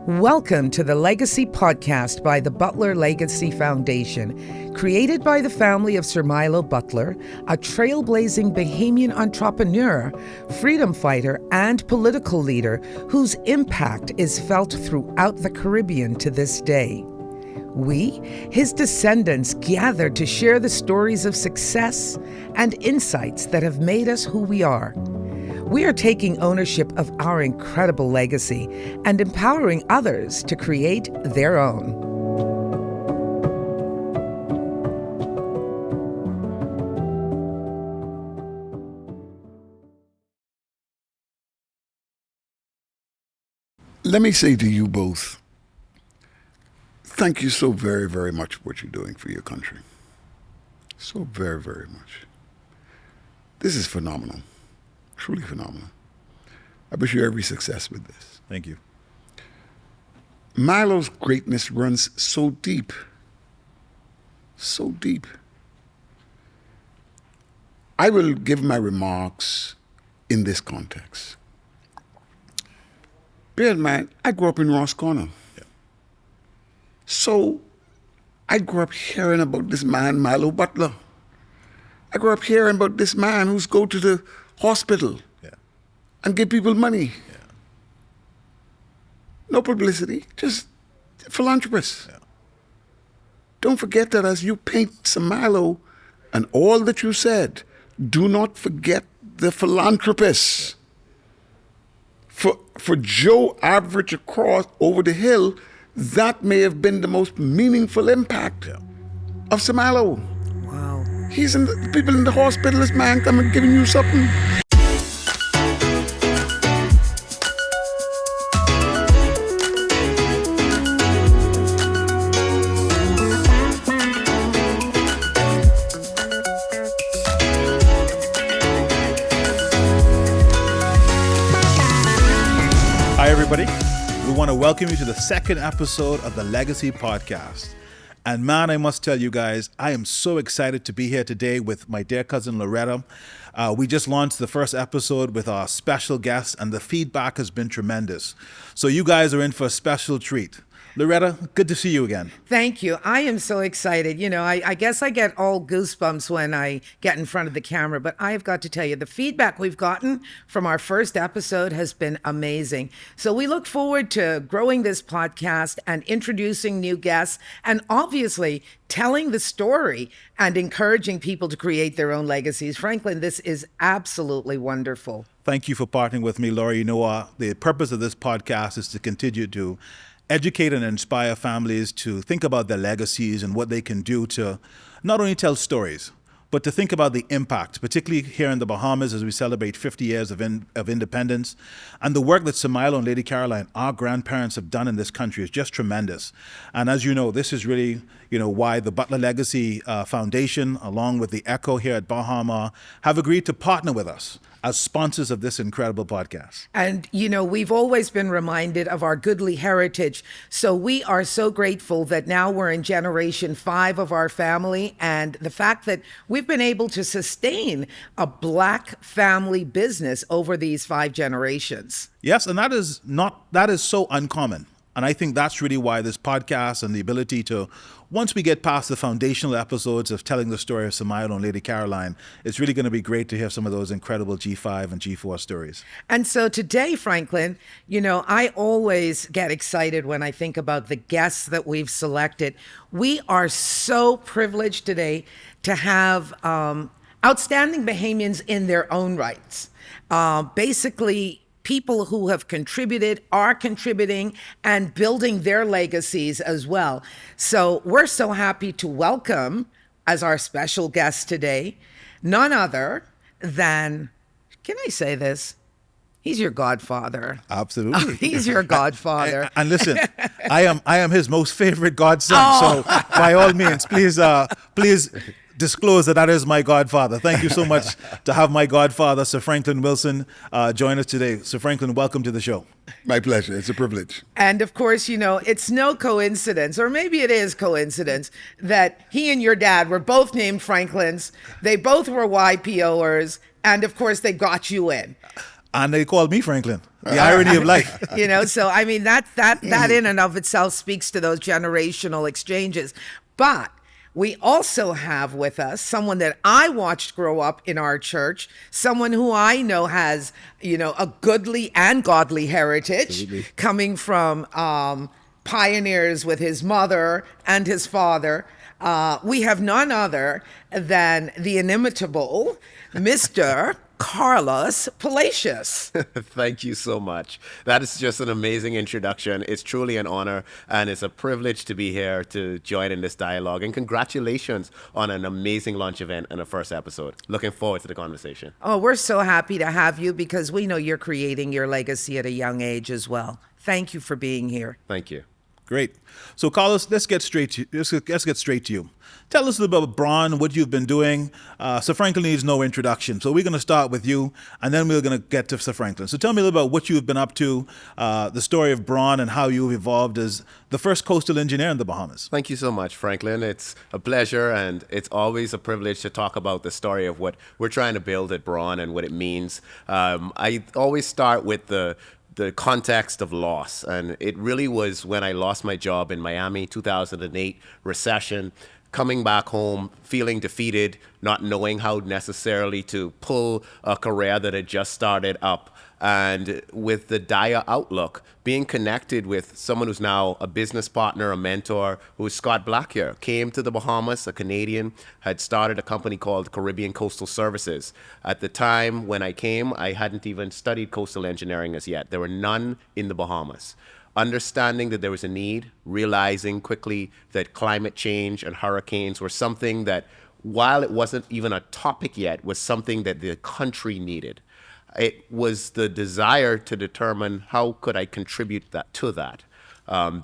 Welcome to the Legacy Podcast by the Butler Legacy Foundation, created by the family of Sir Milo Butler, a trailblazing Bahamian entrepreneur, freedom fighter, and political leader whose impact is felt throughout the Caribbean to this day. We, his descendants, gathered to share the stories of success and insights that have made us who we are. We are taking ownership of our incredible legacy and empowering others to create their own. Let me say to you both, thank you so very, very much for what you're doing for your country. So very, very much. This is phenomenal. Truly phenomenal. I wish you every success with this. Thank you. Milo's greatness runs so deep. So deep. I will give my remarks in this context. Bear in mind, I grew up in Ross Corner. Yeah. So I grew up hearing about this man, Milo Butler. I grew up hearing about this man who's go to the hospital and give people money. Yeah. No publicity, just philanthropist. Yeah. Don't forget that as you paint Sir Milo and all that you said, do not forget the philanthropist. For Joe Average across over the hill, that may have been the most meaningful impact of Sir Milo. Wow. He's in the people in the hospital, this man coming giving you something. Hi, everybody. We want to welcome you to the second episode of the Legacy Podcast. And man, I must tell you guys, I am so excited to be here today with my dear cousin Loretta. We just launched the first episode with our special guest, and the feedback has been tremendous. So you guys are in for a special treat. Loretta, good to see you again. Thank you. I am so excited. You know, I guess I get all goosebumps when I get in front of the camera, but I've got to tell you, the feedback we've gotten from our first episode has been amazing. So we look forward to growing this podcast and introducing new guests and obviously telling the story and encouraging people to create their own legacies. Franklyn, this is absolutely wonderful. Thank you for partnering with me, Laura. You know, the purpose of this podcast is to continue to educate and inspire families to think about their legacies and what they can do to not only tell stories, but to think about the impact, particularly here in the Bahamas as we celebrate 50 years of independence. And the work that Sir Milo and Lady Caroline, our grandparents, have done in this country is just tremendous. And as you know, this is really, why the Butler Legacy Foundation, along with the Echo here at Bahama, have agreed to partner with us as sponsors of this incredible podcast. And, we've always been reminded of our goodly heritage. So we are so grateful that now we're in generation 5 of our family. And the fact that we've been able to sustain a Black family business over these 5 generations. Yes, and that is so uncommon. And I think that's really why this podcast and the ability to, once we get past the foundational episodes of telling the story of Sir Milo and Lady Caroline, it's really going to be great to hear some of those incredible G5 and G4 stories. And so today, Franklyn, I always get excited when I think about the guests that we've selected. We are so privileged today to have outstanding Bahamians in their own rights. Basically, people who have contributed, are contributing, and building their legacies as well. So we're so happy to welcome, as our special guest today, none other than, can I say this? He's your godfather. Absolutely. He's your godfather. And listen, I am his most favorite godson. So by all means, please disclose that is my godfather. Thank you so much to have my godfather, Sir Franklyn Wilson, join us today. Sir Franklyn, welcome to the show. My pleasure. It's a privilege. And of course, it's no coincidence, or maybe it is coincidence, that he and your dad were both named Franklyns. They both were YPOers. And of course, they got you in. And they called me Franklin. The irony of life. So I mean that in and of itself speaks to those generational exchanges. But we also have with us someone that I watched grow up in our church, someone who I know has, a goodly and godly heritage. Absolutely. Coming from pioneers with his mother and his father. We have none other than the inimitable Mr. Carlos Palacious. Thank you so much. That is just an amazing introduction. It's truly an honor and it's a privilege to be here to join in this dialogue. And congratulations on an amazing launch event and a first episode. Looking forward to the conversation. Oh, we're so happy to have you because we know you're creating your legacy at a young age as well. Thank you for being here. Thank you. Great. So, Carlos, let's get straight to you. Tell us a little bit about Braun, what you've been doing. Sir Franklin needs no introduction. So we're going to start with you, and then we're going to get to Sir Franklin. So tell me a little about what you've been up to, the story of Braun, and how you've evolved as the first coastal engineer in the Bahamas. Thank you so much, Franklin. It's a pleasure, and it's always a privilege to talk about the story of what we're trying to build at Braun and what it means. I always start with the context of loss. And it really was when I lost my job in Miami, 2008 recession, coming back home, feeling defeated, not knowing how necessarily to pull a career that had just started up. And with the dire outlook, being connected with someone who's now a business partner, a mentor, who's Scott Blackyer, came to the Bahamas, a Canadian, had started a company called Caribbean Coastal Services. At the time when I came, I hadn't even studied coastal engineering as yet. There were none in the Bahamas. Understanding that there was a need, realizing quickly that climate change and hurricanes were something that, while it wasn't even a topic yet, was something that the country needed. It was the desire to determine how could I contribute to that.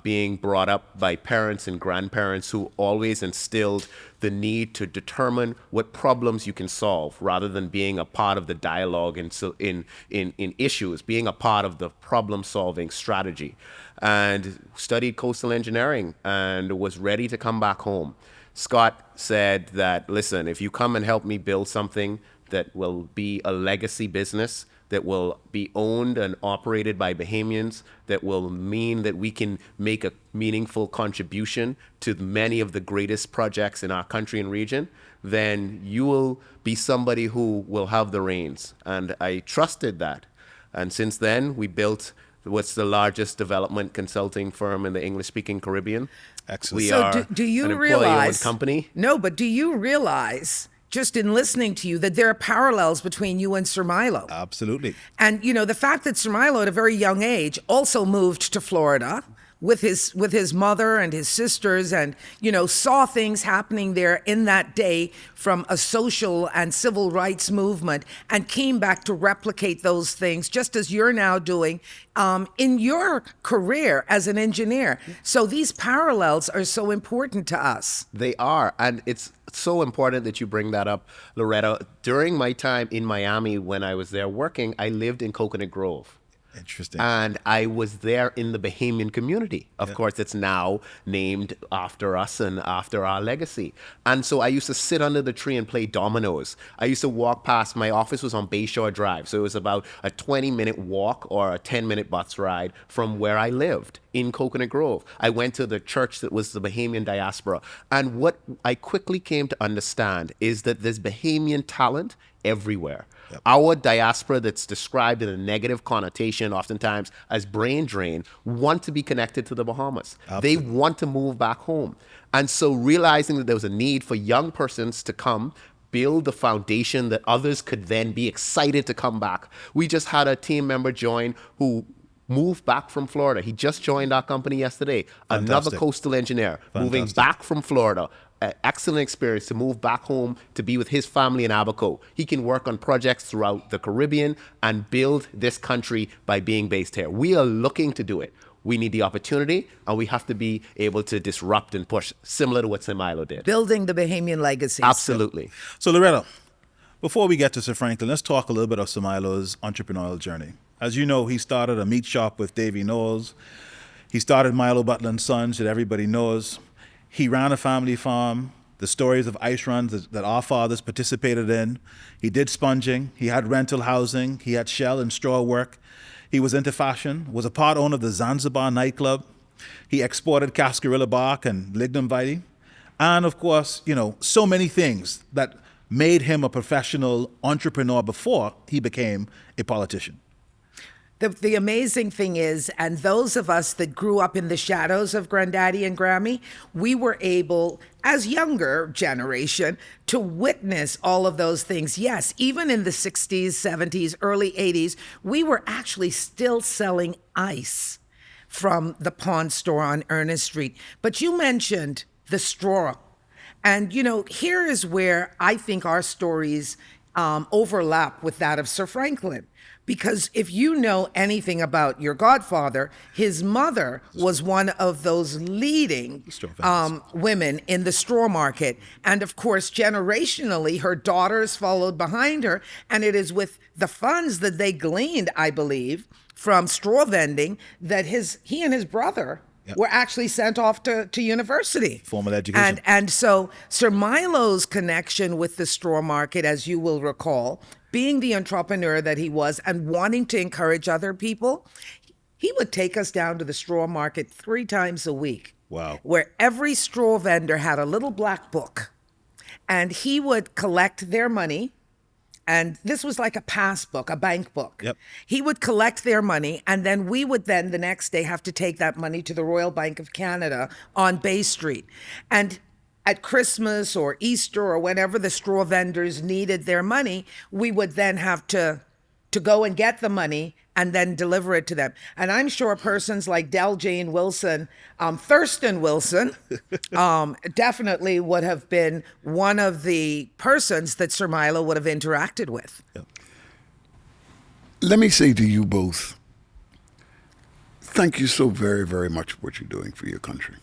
Being brought up by parents and grandparents who always instilled the need to determine what problems you can solve rather than being a part of the dialogue in issues, being a part of the problem-solving strategy. And studied coastal engineering and was ready to come back home. Scott said that, listen, if you come and help me build something that will be a legacy business, that will be owned and operated by Bahamians, that will mean that we can make a meaningful contribution to many of the greatest projects in our country and region, then you will be somebody who will have the reins. And I trusted that. And since then, we built what's the largest development consulting firm in the English-speaking Caribbean. Excellent. We So are do you an realize, employee-owned company. No, but do you realize, just in listening to you, that there are parallels between you and Sir Milo? Absolutely. And, the fact that Sir Milo at a very young age also moved to Florida with his mother and his sisters and, saw things happening there in that day from a social and civil rights movement and came back to replicate those things, just as you're now doing in your career as an engineer. So these parallels are so important to us. They are. And it's so important that you bring that up, Loretta. During my time in Miami, when I was there working, I lived in Coconut Grove. Interesting. And I was there in the Bahamian community. Of course, it's now named after us and after our legacy. And so I used to sit under the tree and play dominoes. I used to walk past, my office was on Bayshore Drive. So it was about a 20-minute walk or a 10-minute bus ride from where I lived in Coconut Grove. I went to the church that was the Bahamian diaspora. And what I quickly came to understand is that there's Bahamian talent everywhere. Yep. Our diaspora that's described in a negative connotation oftentimes as brain drain want to be connected to the Bahamas. Absolutely. They want to move back home. And so realizing that there was a need for young persons to come, build the foundation that others could then be excited to come back. We just had a team member join who moved back from Florida. He just joined our company yesterday. Fantastic. Another coastal engineer. Fantastic. Moving back from Florida. Excellent experience to move back home to be with his family in Abaco. He can work on projects throughout the Caribbean and build this country by being based here. We are looking to do it. We need the opportunity, and we have to be able to disrupt and push, similar to what Sir Milo did. Building the Bahamian legacy. Absolutely. So, Loretta, before we get to Sir Franklin, let's talk a little bit of Sir Milo's entrepreneurial journey. As you know, he started a meat shop with Davy Knowles. He started Milo Butler and Sons that everybody knows. He ran a family farm, the stories of ice runs that our fathers participated in. He did sponging. He had rental housing. He had shell and straw work. He was into fashion, was a part owner of the Zanzibar nightclub. He exported cascarilla bark and lignum vitae. And of course, so many things that made him a professional entrepreneur before he became a politician. The amazing thing is, and those of us that grew up in the shadows of Granddaddy and Grammy, we were able, as younger generation, to witness all of those things. Yes, even in the 60s, 70s, early 80s, we were actually still selling ice from the pawn store on Ernest Street. But you mentioned the straw. And, here is where I think our stories overlap with that of Sir Franklyn. Because if you know anything about your godfather, his mother was one of those leading women in the straw market. And of course, generationally, her daughters followed behind her. And it is with the funds that they gleaned, I believe, from straw vending that he and his brother were actually sent off to university. Formal education. And so Sir Milo's connection with the straw market, as you will recall, being the entrepreneur that he was and wanting to encourage other people, he would take us down to the straw market 3 times a week. Wow. Where every straw vendor had a little black book, and he would collect their money. And this was like a pass book, a bank book. Yep. He would collect their money, and then we would then the next day have to take that money to the Royal Bank of Canada on Bay Street. And at Christmas or Easter or whenever the straw vendors needed their money, we would then have to go and get the money and then deliver it to them. And I'm sure persons like Jane Wilson, Thurston Wilson, definitely would have been one of the persons that Sir Milo would have interacted with. Yep. Let me say to you both, thank you so very, very much for what you're doing for your country.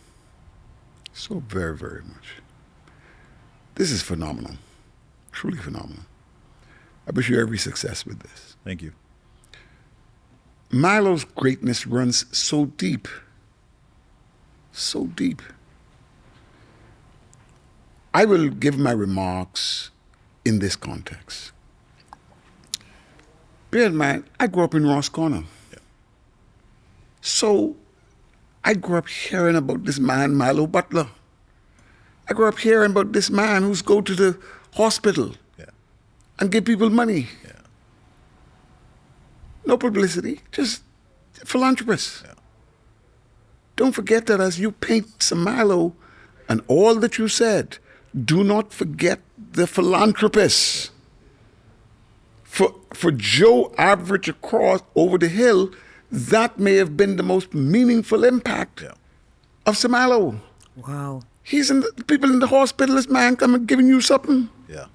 So very, very much. This is phenomenal. Truly phenomenal. I wish you every success with this. Thank you. Milo's greatness runs so deep. So deep. I will give my remarks in this context. Bear in mind, I grew up in Ross Corner. Yeah. So I grew up hearing about this man, Milo Butler. I grew up hearing about this man who's go to the hospital and give people money. Yeah. No publicity, just philanthropist. Yeah. Don't forget that as you paint Sir Milo and all that you said, do not forget the philanthropist. For Joe Average across over the hill, that may have been the most meaningful impact of Sir Milo. Wow. He's in the people in the hospital, this man coming giving you something. Yeah.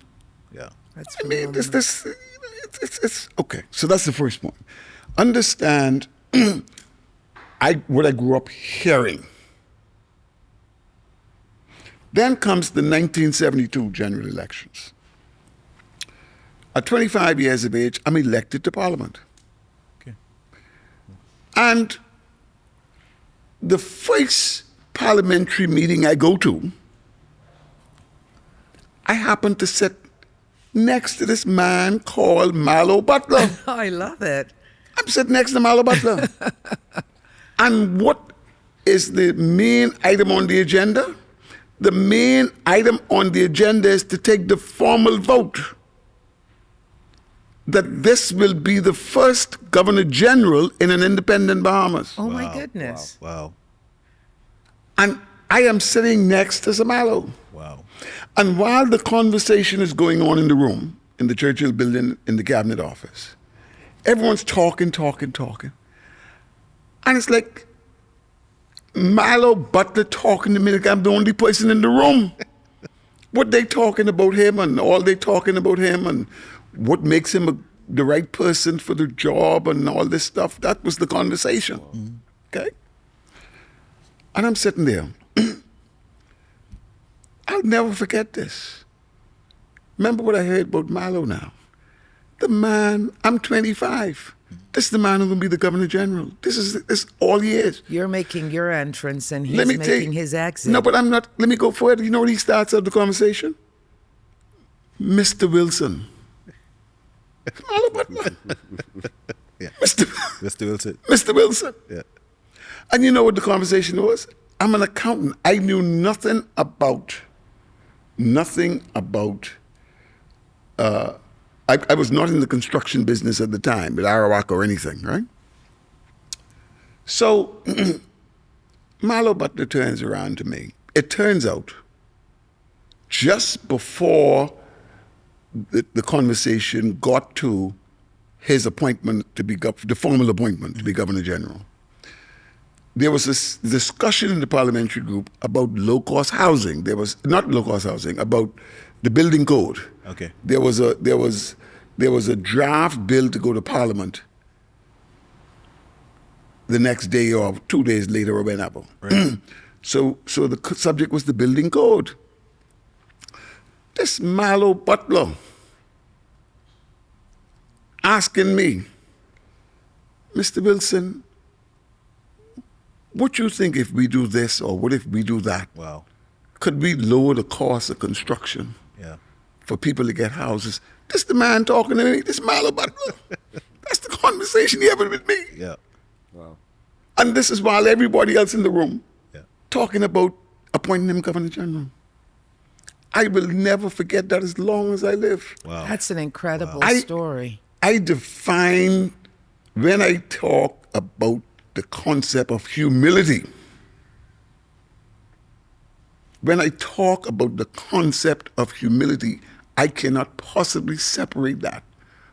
Yeah. That's I mean, phenomenal. it's okay. So that's the first point. Understand what I grew up hearing. Then comes the 1972 general elections. At 25 years of age, I'm elected to Parliament. Okay. And the first parliamentary meeting I go to, I happen to sit next to this man called Milo Butler. I love it. I'm sitting next to Milo Butler. And what is the main item on the agenda? The main item on the agenda is to take the formal vote that this will be the first Governor General in an independent Bahamas. Oh, my goodness. Wow. And I am sitting next to Sir Milo. Wow. And while the conversation is going on in the room, in the Churchill building, in the cabinet office, everyone's talking. And it's like Milo Butler talking to me like I'm the only person in the room. What they talking about him and all they talking about him and what makes him the right person for the job and all this stuff. That was the conversation. Okay? And I'm sitting there. I'll never forget this. Remember what I heard about Milo now. The man, I'm 25. This is the man who's going to be the Governor General. This is all he is. You're making your entrance and he's Let me tell making you- his exit. No, but I'm not. Let me go further. You know what he starts out the conversation? Mr. Wilson. Milo Butler. Yeah. Mr. Mr. Wilson. Mr. Wilson. Yeah. And you know what the conversation was? I'm an accountant. I knew nothing about. I was not in the construction business at the time, with Arawak or anything, right? So Milo Butler turns around to me. It turns out, just before the conversation got to his appointment to be the formal appointment to be Governor General, there was this discussion in the parliamentary group about low-cost housing. There was not low-cost housing, about the building code. Okay. There was a draft bill to go to Parliament the next day or 2 days later or whenever. Right. So the subject was the building code. This Milo Butler asking me, Mr. Wilson, what you think if we do this or what if we do that? Wow. Could we lower the cost of construction Yeah. for people to get houses? This the man talking to me, this Milo Butler. That's the conversation he had with me. Yeah. Wow. And this is while everybody else in the room Yeah. talking about appointing him Governor General. I will never forget that as long as I live. Wow. That's an incredible I- story. I define, when I talk about the concept of humility, when I talk about the concept of humility, I cannot possibly separate that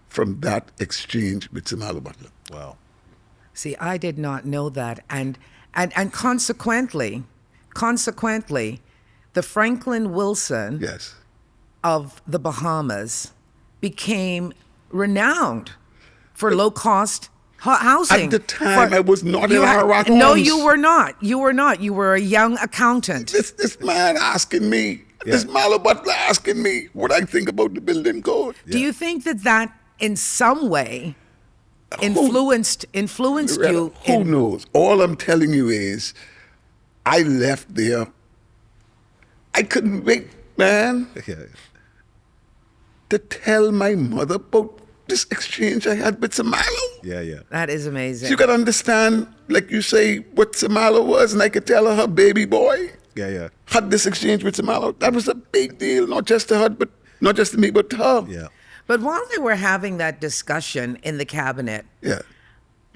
from that exchange with Milo Butler. Wow. See, I did not know that, and consequently, the Franklyn Wilson Yes. of the Bahamas became renowned for low-cost housing. At the time, I was not in You had- Iraq. No, homes. you were not. You were not. You were a young accountant. This man asking me, this Milo Butler asking me what I think about the building code. Do you think that in some way influenced Loretta, you? who knows? All I'm telling you is, I left there. I couldn't wait, man, Yeah. to tell my mother about this exchange I had with Milo. Yeah. Yeah. That is amazing. You can understand, like you say, what Milo was, and I could tell her baby boy Yeah. Yeah. had this exchange with Milo. That was a big deal, not just to her, but not just to me, but to her. Yeah. But while they were having that discussion in the cabinet, Yeah.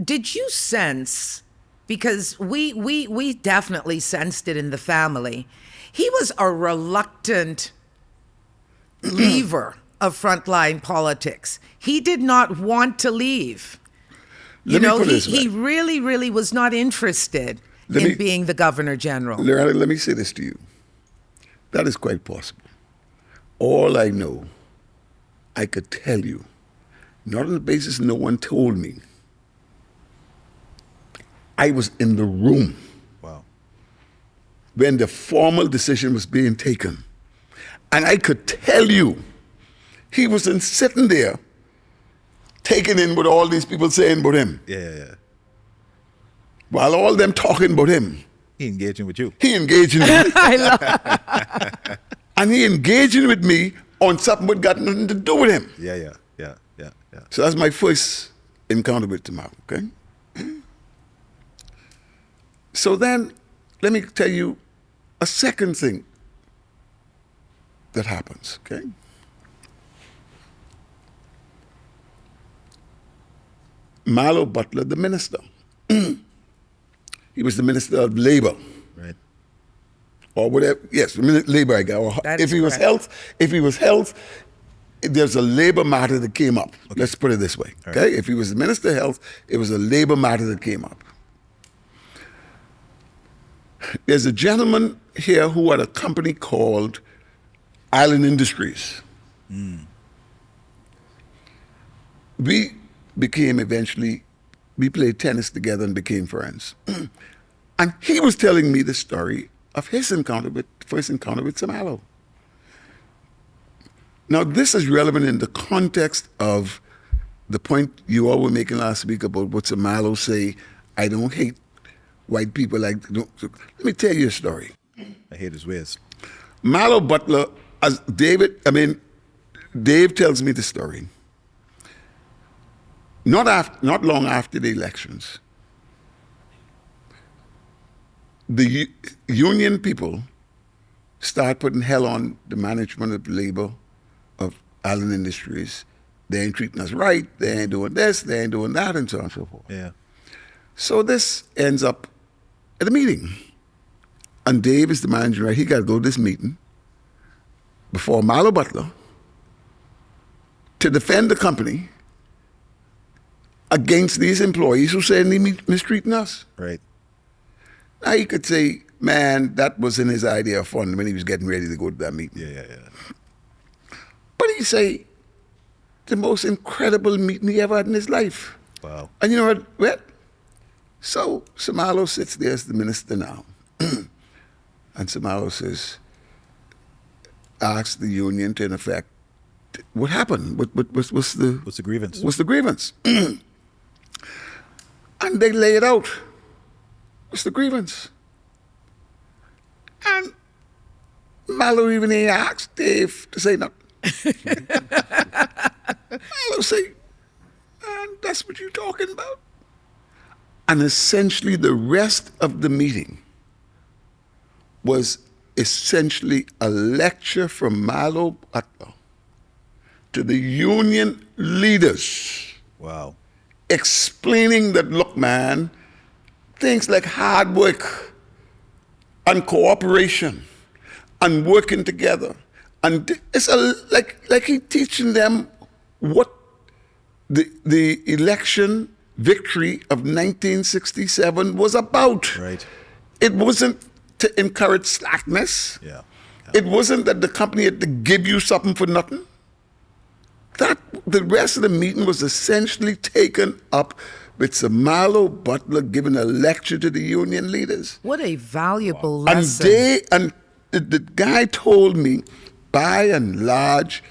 did you sense, because we definitely sensed it in the family, he was a reluctant leaver of frontline politics. He did not want to leave. Let me put it this He way. really, really was not interested in being the Governor General. Loretta, let me say this to you. That is quite possible. All I know, I could tell you, not on the basis no one told me. I was in the room Wow. when the formal decision was being taken. And I could tell you, he wasn't sitting there taking in what all these people saying about him. Yeah. Yeah. Yeah. While all them talking about him, He engaging with you. he engaging with me. I love And he engaging with me on something that got nothing to do with him. Yeah. Yeah. Yeah. Yeah. Yeah. So that's my first encounter with Tamar, okay? So then, let me tell you a second thing that happens, okay? Milo Butler, the minister. He was the Minister of Labor, Right. or whatever. Yes, labor, I got. Or That if is he was correct. health, there's a labor matter that came up. Let's put it this way. Okay, if he was the Minister of Health, it was a labor matter that came up. There's a gentleman here who had a company called Island Industries. We became eventually, we played tennis together and became friends. And he was telling me the story of his first encounter with Milo. Now, this is relevant in the context of the point you all were making last week about what Sir Milo say, I don't hate white people like, so let me tell you a story. I hate his ways. Milo Butler, as Dave tells me the story. Not long after the elections, the union people start putting hell on the management of labor of Allen Industries. They ain't treating us right. They ain't doing this. They ain't doing that, and so on and so forth. Yeah. So this ends up at a meeting. And Dave is the manager, right? He got to go to this meeting before Milo Butler to defend the company against these employees who said they mistreating us. Right. Now you could say, man, that wasn't his idea of fun when he was getting ready to go to that meeting. Yeah. But he say, the most incredible meeting he ever had in his life. Wow. And you know what? So Milo sits there as the minister now. And Sir Milo says, ask the union to, in effect, what happened? What's the grievance? What's the grievance? And they lay it out. What's the grievance? And Milo even ain't asked Dave to say nothing. Milo say, and that's what you're talking about? And essentially the rest of the meeting was essentially a lecture from Milo Butler to the union leaders. Wow. Explaining that, look, man, things like hard work and cooperation and working together. And it's like he teaching them what the election victory of 1967 was about. Right. It wasn't to encourage slackness. Yeah. It wasn't that the company had to give you something for nothing. That the rest of the meeting was essentially taken up with Sir Milo Butler giving a lecture to the union leaders. What a valuable lesson. And the guy told me, by and large,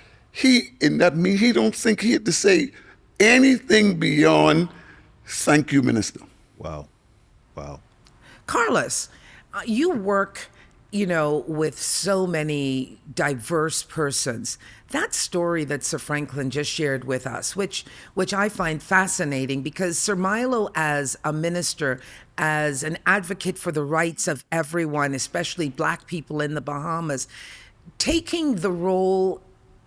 in that meeting, he don't think he had to say anything beyond, thank you, Minister. Wow. Carlos, you work, with so many diverse persons. That story that Sir Franklyn just shared with us, which I find fascinating, because Sir Milo, as a minister, as an advocate for the rights of everyone, especially Black people in the Bahamas, taking the role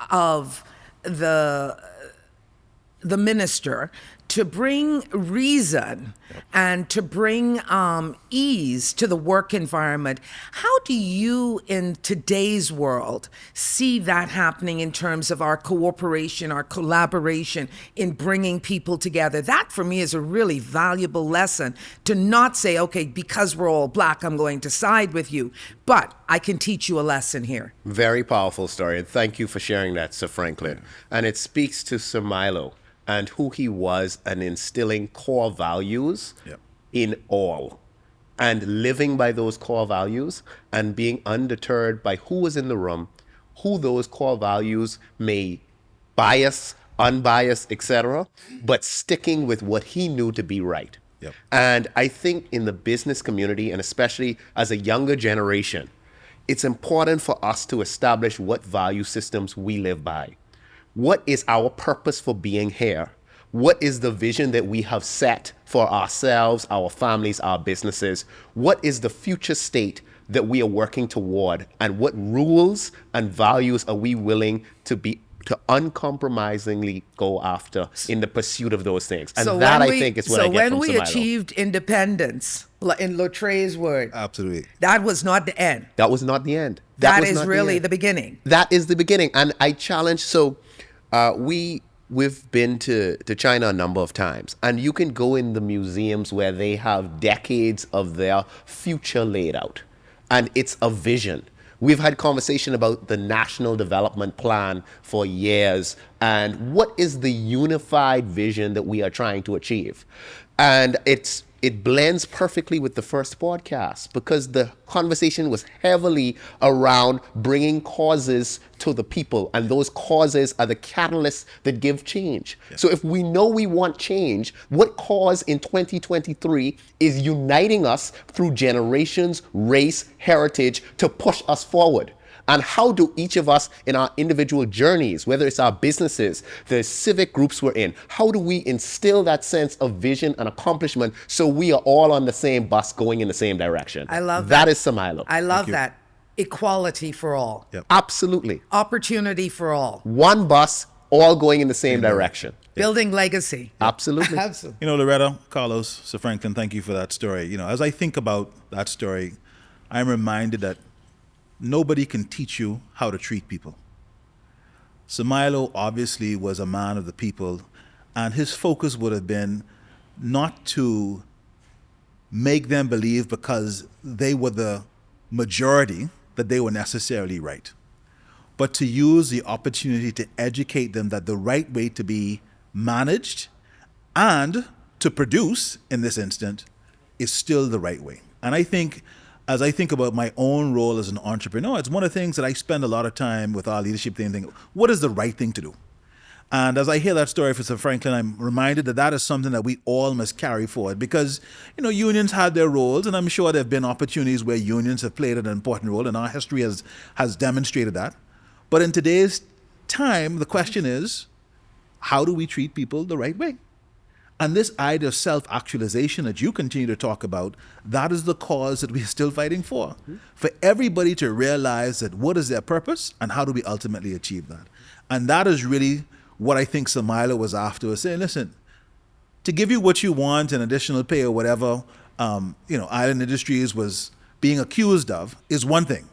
of the minister to bring reason and to bring ease to the work environment. How do you, in today's world, see that happening in terms of our cooperation, our collaboration in bringing people together? That, for me, is a really valuable lesson, to not say, okay, because we're all Black, I'm going to side with you, but I can teach you a lesson here. Very powerful story, and thank you for sharing that, Sir Franklyn. And it speaks to Sir Milo and who he was, and instilling core values in all, and living by those core values, and being undeterred by who was in the room, who those core values may bias, unbiased, etc., but sticking with what he knew to be right. Yep. And I think in the business community, and especially as a younger generation, it's important for us to establish what value systems we live by. What is our purpose for being here? What is the vision that we have set for ourselves, our families, our businesses? What is the future state that we are working toward? And what rules and values are we willing to uncompromisingly go after in the pursuit of those things? And so that, I think, is what I get when from we Sir Milo. achieved independence, in Lautré's word, Absolutely. that was not the end. That was not the end. That was is not really end. the beginning. That is the beginning. And I challenge, we've been to China a number of times, and you can go in the museums where they have decades of their future laid out, and it's a vision. We've had conversation about the National Development Plan for years, and what is the unified vision that we are trying to achieve. And it's it blends perfectly with the first podcast because the conversation was heavily around bringing causes to the people, and those causes are the catalysts that give change. Yeah. So if we know we want change, what cause in 2023 is uniting us through generations, race, heritage to push us forward? And how do each of us in our individual journeys, whether it's our businesses, the civic groups we're in, how do we instill that sense of vision and accomplishment so we are all on the same bus going in the same direction? I love that. That is Milo. I love that. Equality for all. Yep. Absolutely. Opportunity for all. One bus, all going in the same direction. Building legacy. Absolutely. Absolutely. You know, Loretta, Carlos, Sir Franklin, thank you for that story. You know, as I think about that story, I'm reminded that nobody can teach you how to treat people. So Milo obviously was a man of the people, and his focus would have been not to make them believe because they were the majority that they were necessarily right, but to use the opportunity to educate them that the right way to be managed and to produce in this instant is still the right way. And I think, as I think about my own role as an entrepreneur, it's one of the things that I spend a lot of time with our leadership team thinking, what is the right thing to do? And as I hear that story for Sir Franklin, I'm reminded that that is something that we all must carry forward because, you know, unions had their roles, and I'm sure there have been opportunities where unions have played an important role, and our history has demonstrated that. But in today's time, the question is, how do we treat people the right way? And this idea of self-actualization that you continue to talk about, that is the cause that we're still fighting for. Mm-hmm. For everybody to realize that what is their purpose and how do we ultimately achieve that? And that is really what I think Sir Milo was after, was saying, listen, to give you what you want, an additional pay or whatever, Island Industries was being accused of is one thing.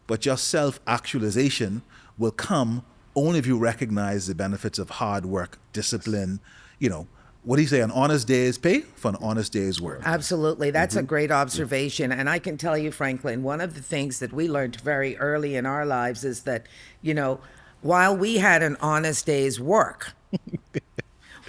But just self-actualization will come only if you recognize the benefits of hard work, discipline, what do you say, an honest day's pay for an honest day's work. Absolutely. That's a great observation. And I can tell you, Franklin, one of the things that we learned very early in our lives is that, while we had an honest day's work,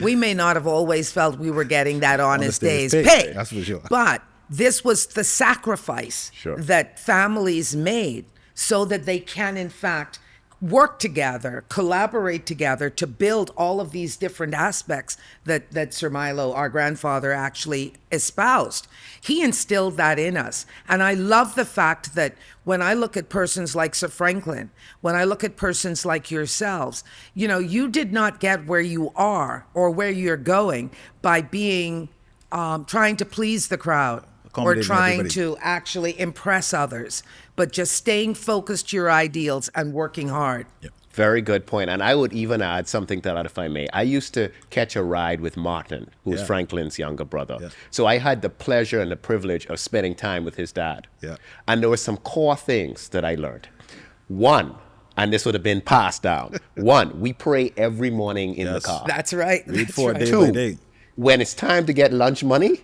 we may not have always felt we were getting that honest day's pay. That's for sure. But this was the sacrifice that families made so that they can, in fact, work together, collaborate together to build all of these different aspects that Sir Milo, our grandfather, actually espoused. He instilled that in us. And I love the fact that when I look at persons like Sir Franklin, when I look at persons like yourselves, you did not get where you are or where you're going by being trying to please the crowd or trying to actually impress others, but just staying focused to your ideals and working hard. Yep. Very good point. And I would even add something to that, if I may. I used to catch a ride with Martin, who was Franklin's younger brother. Yeah. So I had the pleasure and the privilege of spending time with his dad. Yeah. And there were some core things that I learned. One, and this would have been passed down. One, we pray every morning in the car. That's right. Read for right. Day by day. When it's time to get lunch money,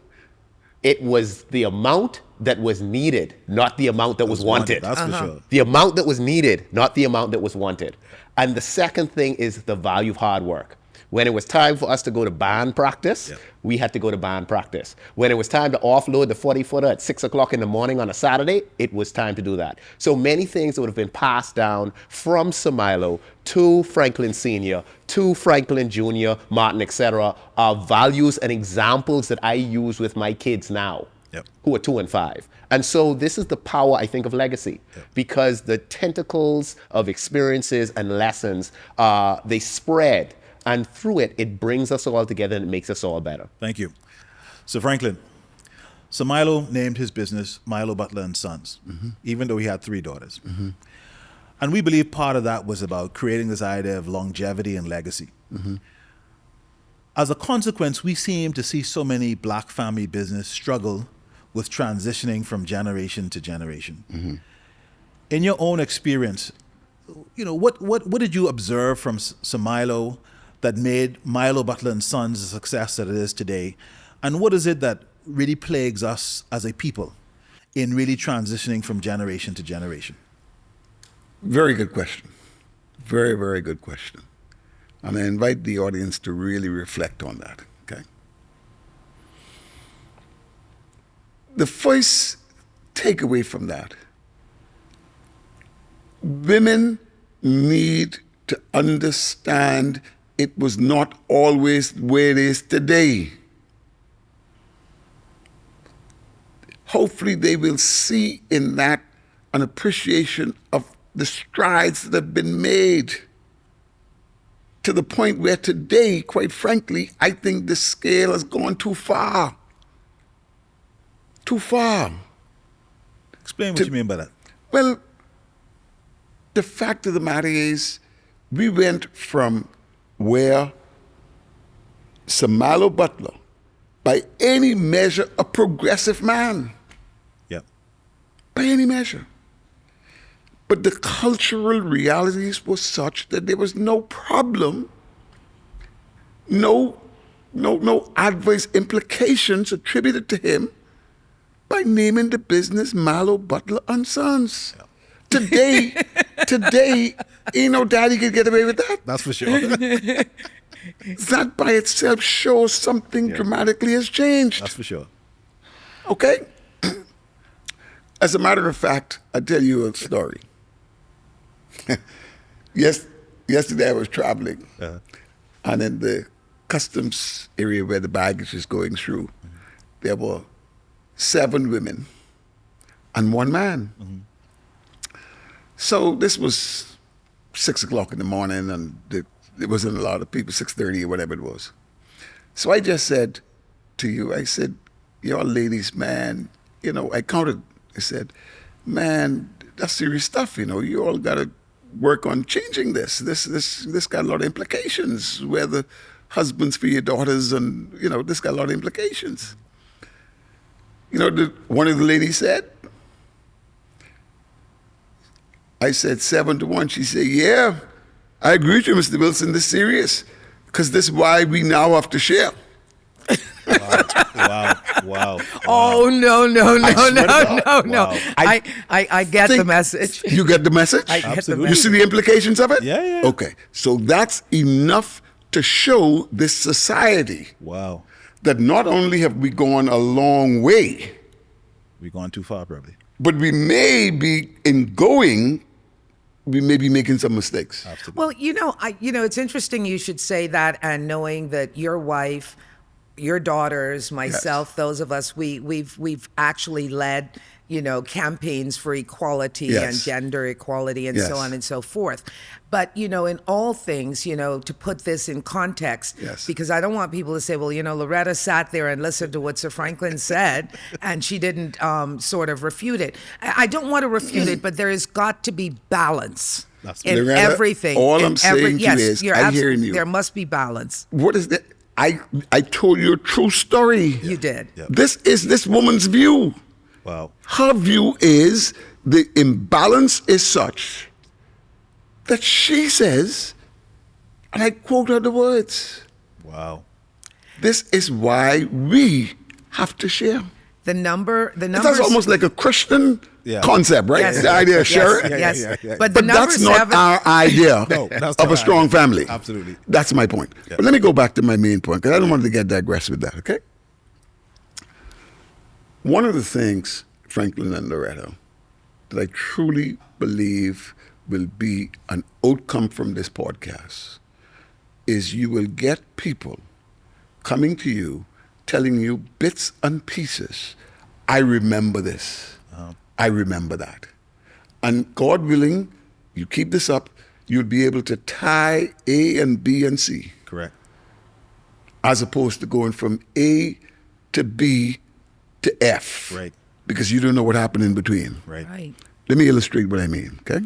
it was the amount that was needed, not the amount that was wanted. That's for sure. The amount that was needed, not the amount that was wanted. And the second thing is the value of hard work. When it was time for us to go to band practice, we had to go to band practice. When it was time to offload the 40-footer at 6 o'clock in the morning on a Saturday, it was time to do that. So many things that would have been passed down from Sir Milo to Franklin Sr., to Franklin Jr., Martin, etc., are values and examples that I use with my kids now, who are 2 and 5. And so this is the power, I think, of legacy, because the tentacles of experiences and lessons, they spread. And through it, it brings us all together and it makes us all better. Thank you. So Franklin, so Milo named his business Milo Butler and Sons, even though he had 3 daughters. And we believe part of that was about creating this idea of longevity and legacy. As a consequence, we seem to see so many black family business struggle with transitioning from generation to generation. In your own experience, what did you observe from Sir Milo that made Milo Butler and Sons the success that it is today? And what is it that really plagues us as a people in really transitioning from generation to generation? Very good question. Very, very good question. And I invite the audience to really reflect on that, okay? the first takeaway from that, women need to understand it was not always where it is today. Hopefully they will see in that an appreciation of the strides that have been made to the point where today, quite frankly, I think the scale has gone too far. Too far. Explain what you mean by that. Well, the fact of the matter is, we went from where Sir Milo Butler, by any measure, a progressive man. Yep. By any measure. But the cultural realities were such that there was no problem, no adverse implications attributed to him by naming the business Milo Butler and Sons. Yep. Today, ain't no daddy could get away with that. That's for sure. That by itself shows something dramatically has changed. That's for sure. Okay? As a matter of fact, I'll tell you a story. Yesterday I was traveling, and in the customs area where the baggage is going through, there were 7 women and 1 man. So this was 6 o'clock in the morning, and there wasn't a lot of people, 6:30 or whatever it was. So I just said to you, I said, y'all ladies, man, I counted. I said, man, that's serious stuff, you all got to work on changing this. This got a lot of implications, where the husbands for your daughters, and, this got a lot of implications. One of the ladies said, I said 7-1. She said, yeah, I agree with you, Mr. Wilson, this is serious, because this is why we now have to share. Wow. Oh, no. Wow. I get the message. You get the message? I get the Absolutely. You see the implications of it? Yeah. Okay, so that's enough to show this society Wow. that not only have we gone a long way, We've gone too far, probably. but we may be making some mistakes. Absolutely. Well, it's interesting you should say that, and knowing that your wife, your daughters, myself, those of us, we've actually led, campaigns for equality and gender equality and so on and so forth. But, in all things, to put this in context, because I don't want people to say, well, Loretta sat there and listened to what Sir Franklyn said and she didn't sort of refute it. I don't want to refute it, but there has got to be balance in Loretta, everything. all I'm saying to you is, I'm hearing you. There must be balance. What is that? I told you a true story. You did. Yeah. This is this woman's view. Wow. Her view is the imbalance is such that she says, and I quote her the words, Wow. this is why we have to share. The numbers. That's almost like a Christian concept, right? Yes. The idea of sharing. Yes. Yeah. But the But number that's not 7. our idea No, that's of not a strong our idea. family. Absolutely. That's my point. Yeah. But let me go back to my main point, because I don't want to get digressed with that, okay? One of the things, Franklyn and Loretta, that I truly believe will be an outcome from this podcast is you will get people coming to you, telling you bits and pieces. I remember this. I remember that. And God willing, you keep this up, you'll be able to tie A and B and C, Correct. as opposed to going from A to B to F. Right. Because you don't know what happened in between. Right. Let me illustrate what I mean, okay?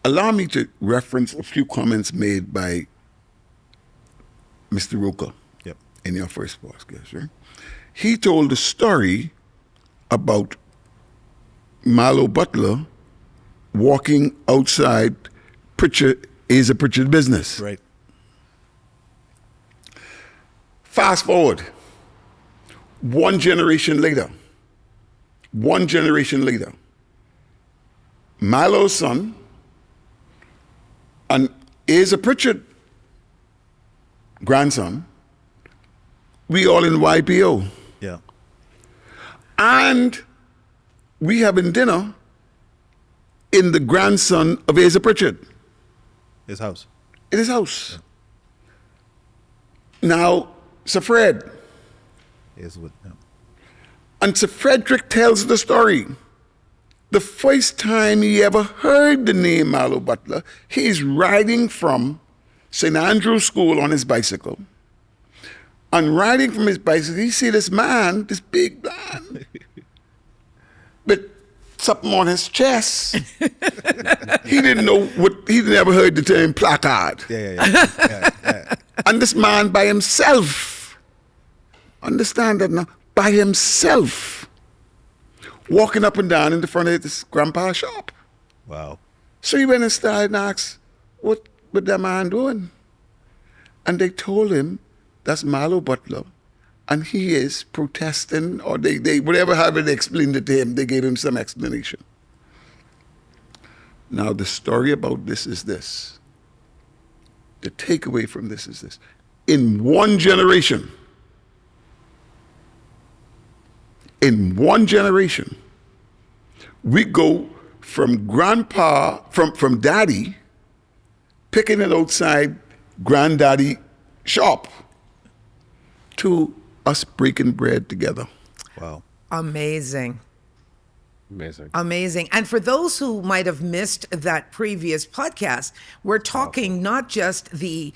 Allow me to reference a few comments made by Mr. Roker Yep. in your first podcast, right? He told a story about Milo Butler walking outside Asa Pritchard's business. Right. Fast forward, one generation later, Milo's son and Asa Pritchard grandson, we all in YPO. Yeah. And we having dinner in the grandson of Asa Pritchard, His house. in his house. Now, Sir Fred, Is with him. and Sir Frederick tells the story. The first time he ever heard the name Milo Butler, he's riding from St. Andrew's School on his bicycle. And riding from his bicycle, he see this man, this big man, with something on his chest. He didn't know he never heard the term placard. Yeah. And this man by himself, understand that now, by himself, walking up and down in the front of this grandpa's shop. Wow. So he went inside and asked, what that man doing? And they told him, that's Milo Butler, and he is protesting, or they whatever, however they explained it to him, they gave him some explanation. Now the story about this is this. The takeaway from this is this. In one generation, we go from grandpa, from daddy, picking it outside granddaddy shop, to us breaking bread together. Wow. Amazing. Amazing. Amazing. And for those who might have missed that previous podcast, we're talking not just the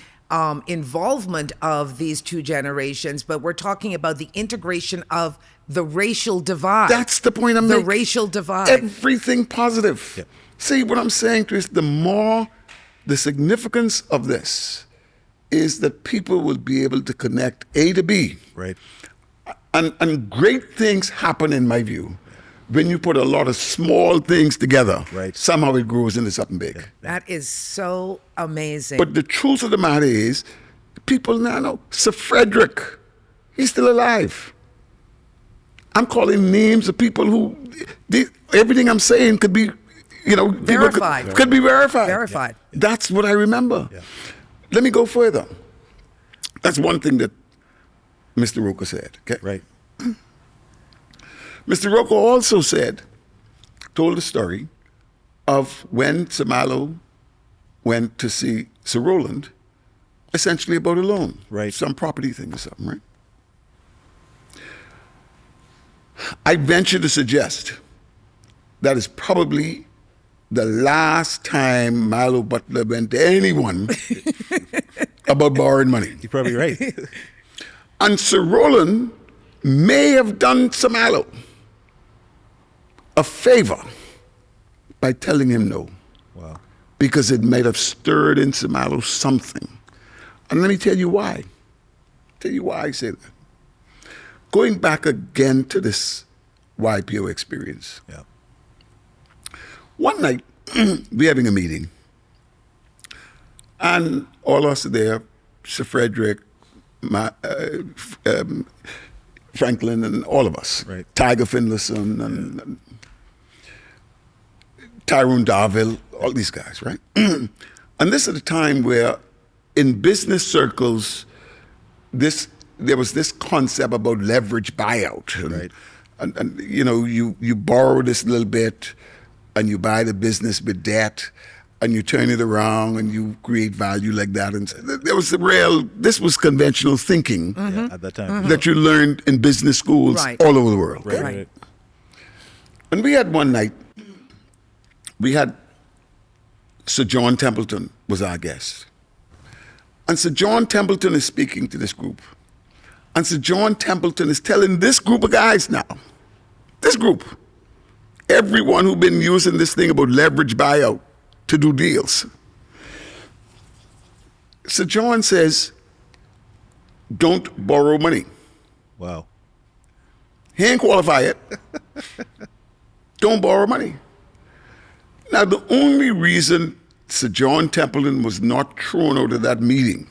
involvement of these two generations, but we're talking about the integration of the racial divide. That's the point I'm the making. The racial divide. Everything positive. Yep. See, what I'm saying to you is the significance of this is that people will be able to connect A to B. Right. And great things happen, in my view, when you put a lot of small things together. Right. Somehow it grows into something big. That is so amazing. But the truth of the matter is, people now know Sir Frederick, he's still alive. I'm calling names of people who, everything I'm saying could be, verified. Could be verified. Verified. Yeah. That's what I remember. Yeah. Let me go further. That's one thing that Mr. Roker said. Okay? Right. Mr. Roker also told the story of when Sir Milo went to see Sir Roland, essentially about a loan. Right. Some property thing or something, right? I venture to suggest that is probably the last time Milo Butler went to anyone about borrowing money. You're probably right. And Sir Roland may have done Sir Milo a favor by telling him no. Wow. Because it might have stirred in Sir Milo something. And let me tell you why. Tell you why I say that. Going back again to this YPO experience. Yeah. One night, we're having a meeting. And all of us are there, Sir Frederick, Franklyn, and all of us. Right. Tiger Finlayson and Tyrone Darville, all these guys, right? And this is a time where in business circles, there was this concept about leverage buyout. Right. And you borrow this little bit and you buy the business with debt and you turn it around and you create value like that. And this was conventional thinking At that time. that you learned in business schools all over the world. Right. Okay? Right. And we had one night, we had Sir John Templeton was our guest. And Sir John Templeton is speaking to this group. And Sir John Templeton is telling this group of guys now, this group, everyone who've been using this thing about leverage buyout to do deals. Sir John says, don't borrow money. Wow. He ain't qualify it. Don't borrow money. Now, the only reason Sir John Templeton was not thrown out of that meeting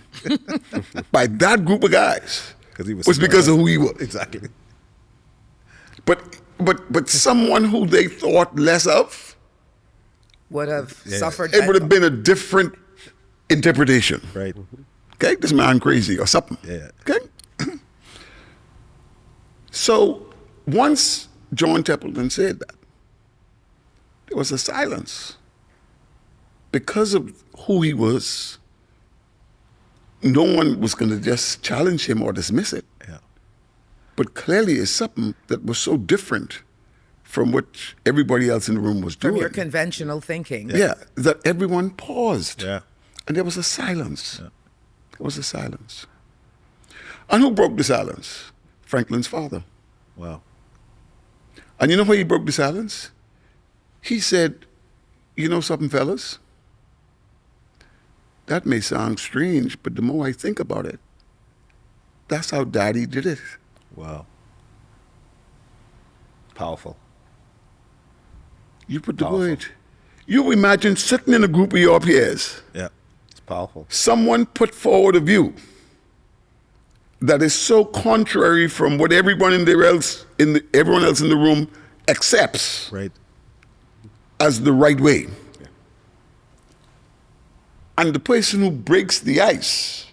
by that group of guys was because of who he was. Exactly. But someone who they thought less of, would have suffered. it would have been a different interpretation. Right. Okay, this man crazy or something. Yeah. Okay. So once John Templeton said that. There was a silence. Because of who he was, no one was going to just challenge him or dismiss it. Yeah. But clearly it's something that was so different from what everybody else in the room was doing. From your conventional thinking. Yeah, that everyone paused. Yeah. And there was a silence. Yeah. There was a silence. And who broke the silence? Franklyn's father. Wow. And you know why he broke the silence? He said, you know something, fellas? That may sound strange, but the more I think about it, that's how Daddy did it. Wow. Powerful. You put the Powerful. word. You imagine sitting in a group of your peers. Yeah. It's powerful. Someone put forward a view that is so contrary from what everyone everyone else in the room accepts Right. as the right way. And the person who breaks the ice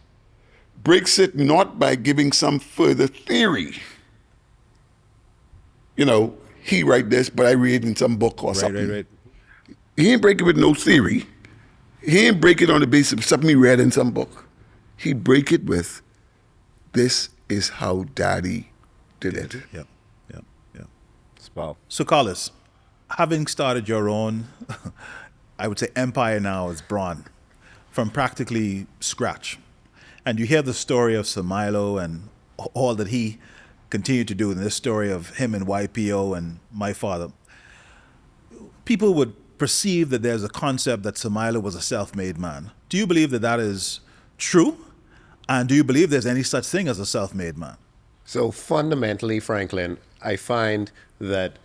breaks it not by giving some further theory. You know, he write this, but I read in some book or something. Right. He ain't break it with no theory. He ain't break it on the basis of something he read in some book. He break it with, this is how Daddy did it. Yeah. It's powerful. So, Carlos, having started your own, I would say, empire now as Braun, from practically scratch, and you hear the story of Sir Milo and all that he continued to do in this story of him and YPO and my father, people would perceive that there's a concept that Sir Milo was a self-made man. Do you believe that that is true? And do you believe there's any such thing as a self-made man? So fundamentally, Franklin, I find that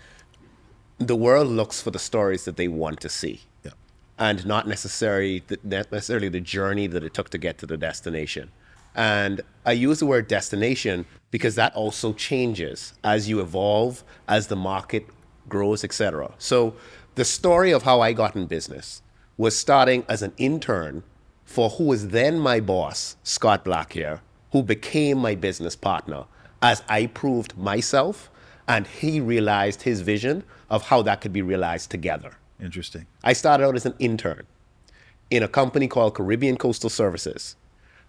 the world looks for the stories that they want to see. Yeah. And not necessarily the journey that it took to get to the destination. And I use the word destination because that also changes as you evolve, as the market grows, etc. So the story of how I got in business was starting as an intern for who was then my boss, Scott Blackhair, who became my business partner as I proved myself and he realized his vision of how that could be realized together. Interesting. I started out as an intern in a company called Caribbean Coastal Services.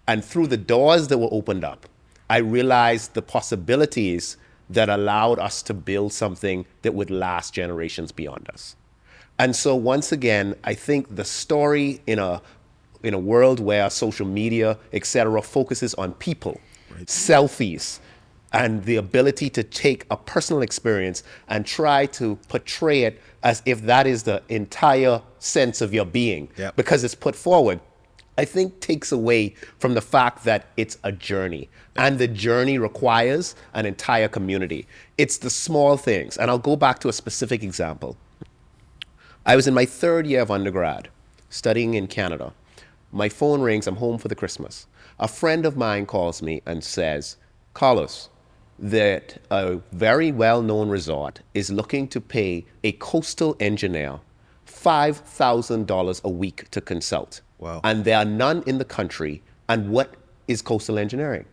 And through the doors that were opened up, I realized the possibilities that allowed us to build something that would last generations beyond us. And so once again, I think the story in a world where social media, et cetera, focuses on people, selfies, and the ability to take a personal experience and try to portray it as if that is the entire sense of your being, because it's put forward, I think takes away from the fact that it's a journey. And the journey requires an entire community. It's the small things. And I'll go back to a specific example. I was in my third year of undergrad, studying in Canada. My phone rings, I'm home for the Christmas. A friend of mine calls me and says, Carlos, that a very well-known resort is looking to pay a coastal engineer $5,000 a week to consult. Wow. And there are none in the country. And what is coastal engineering?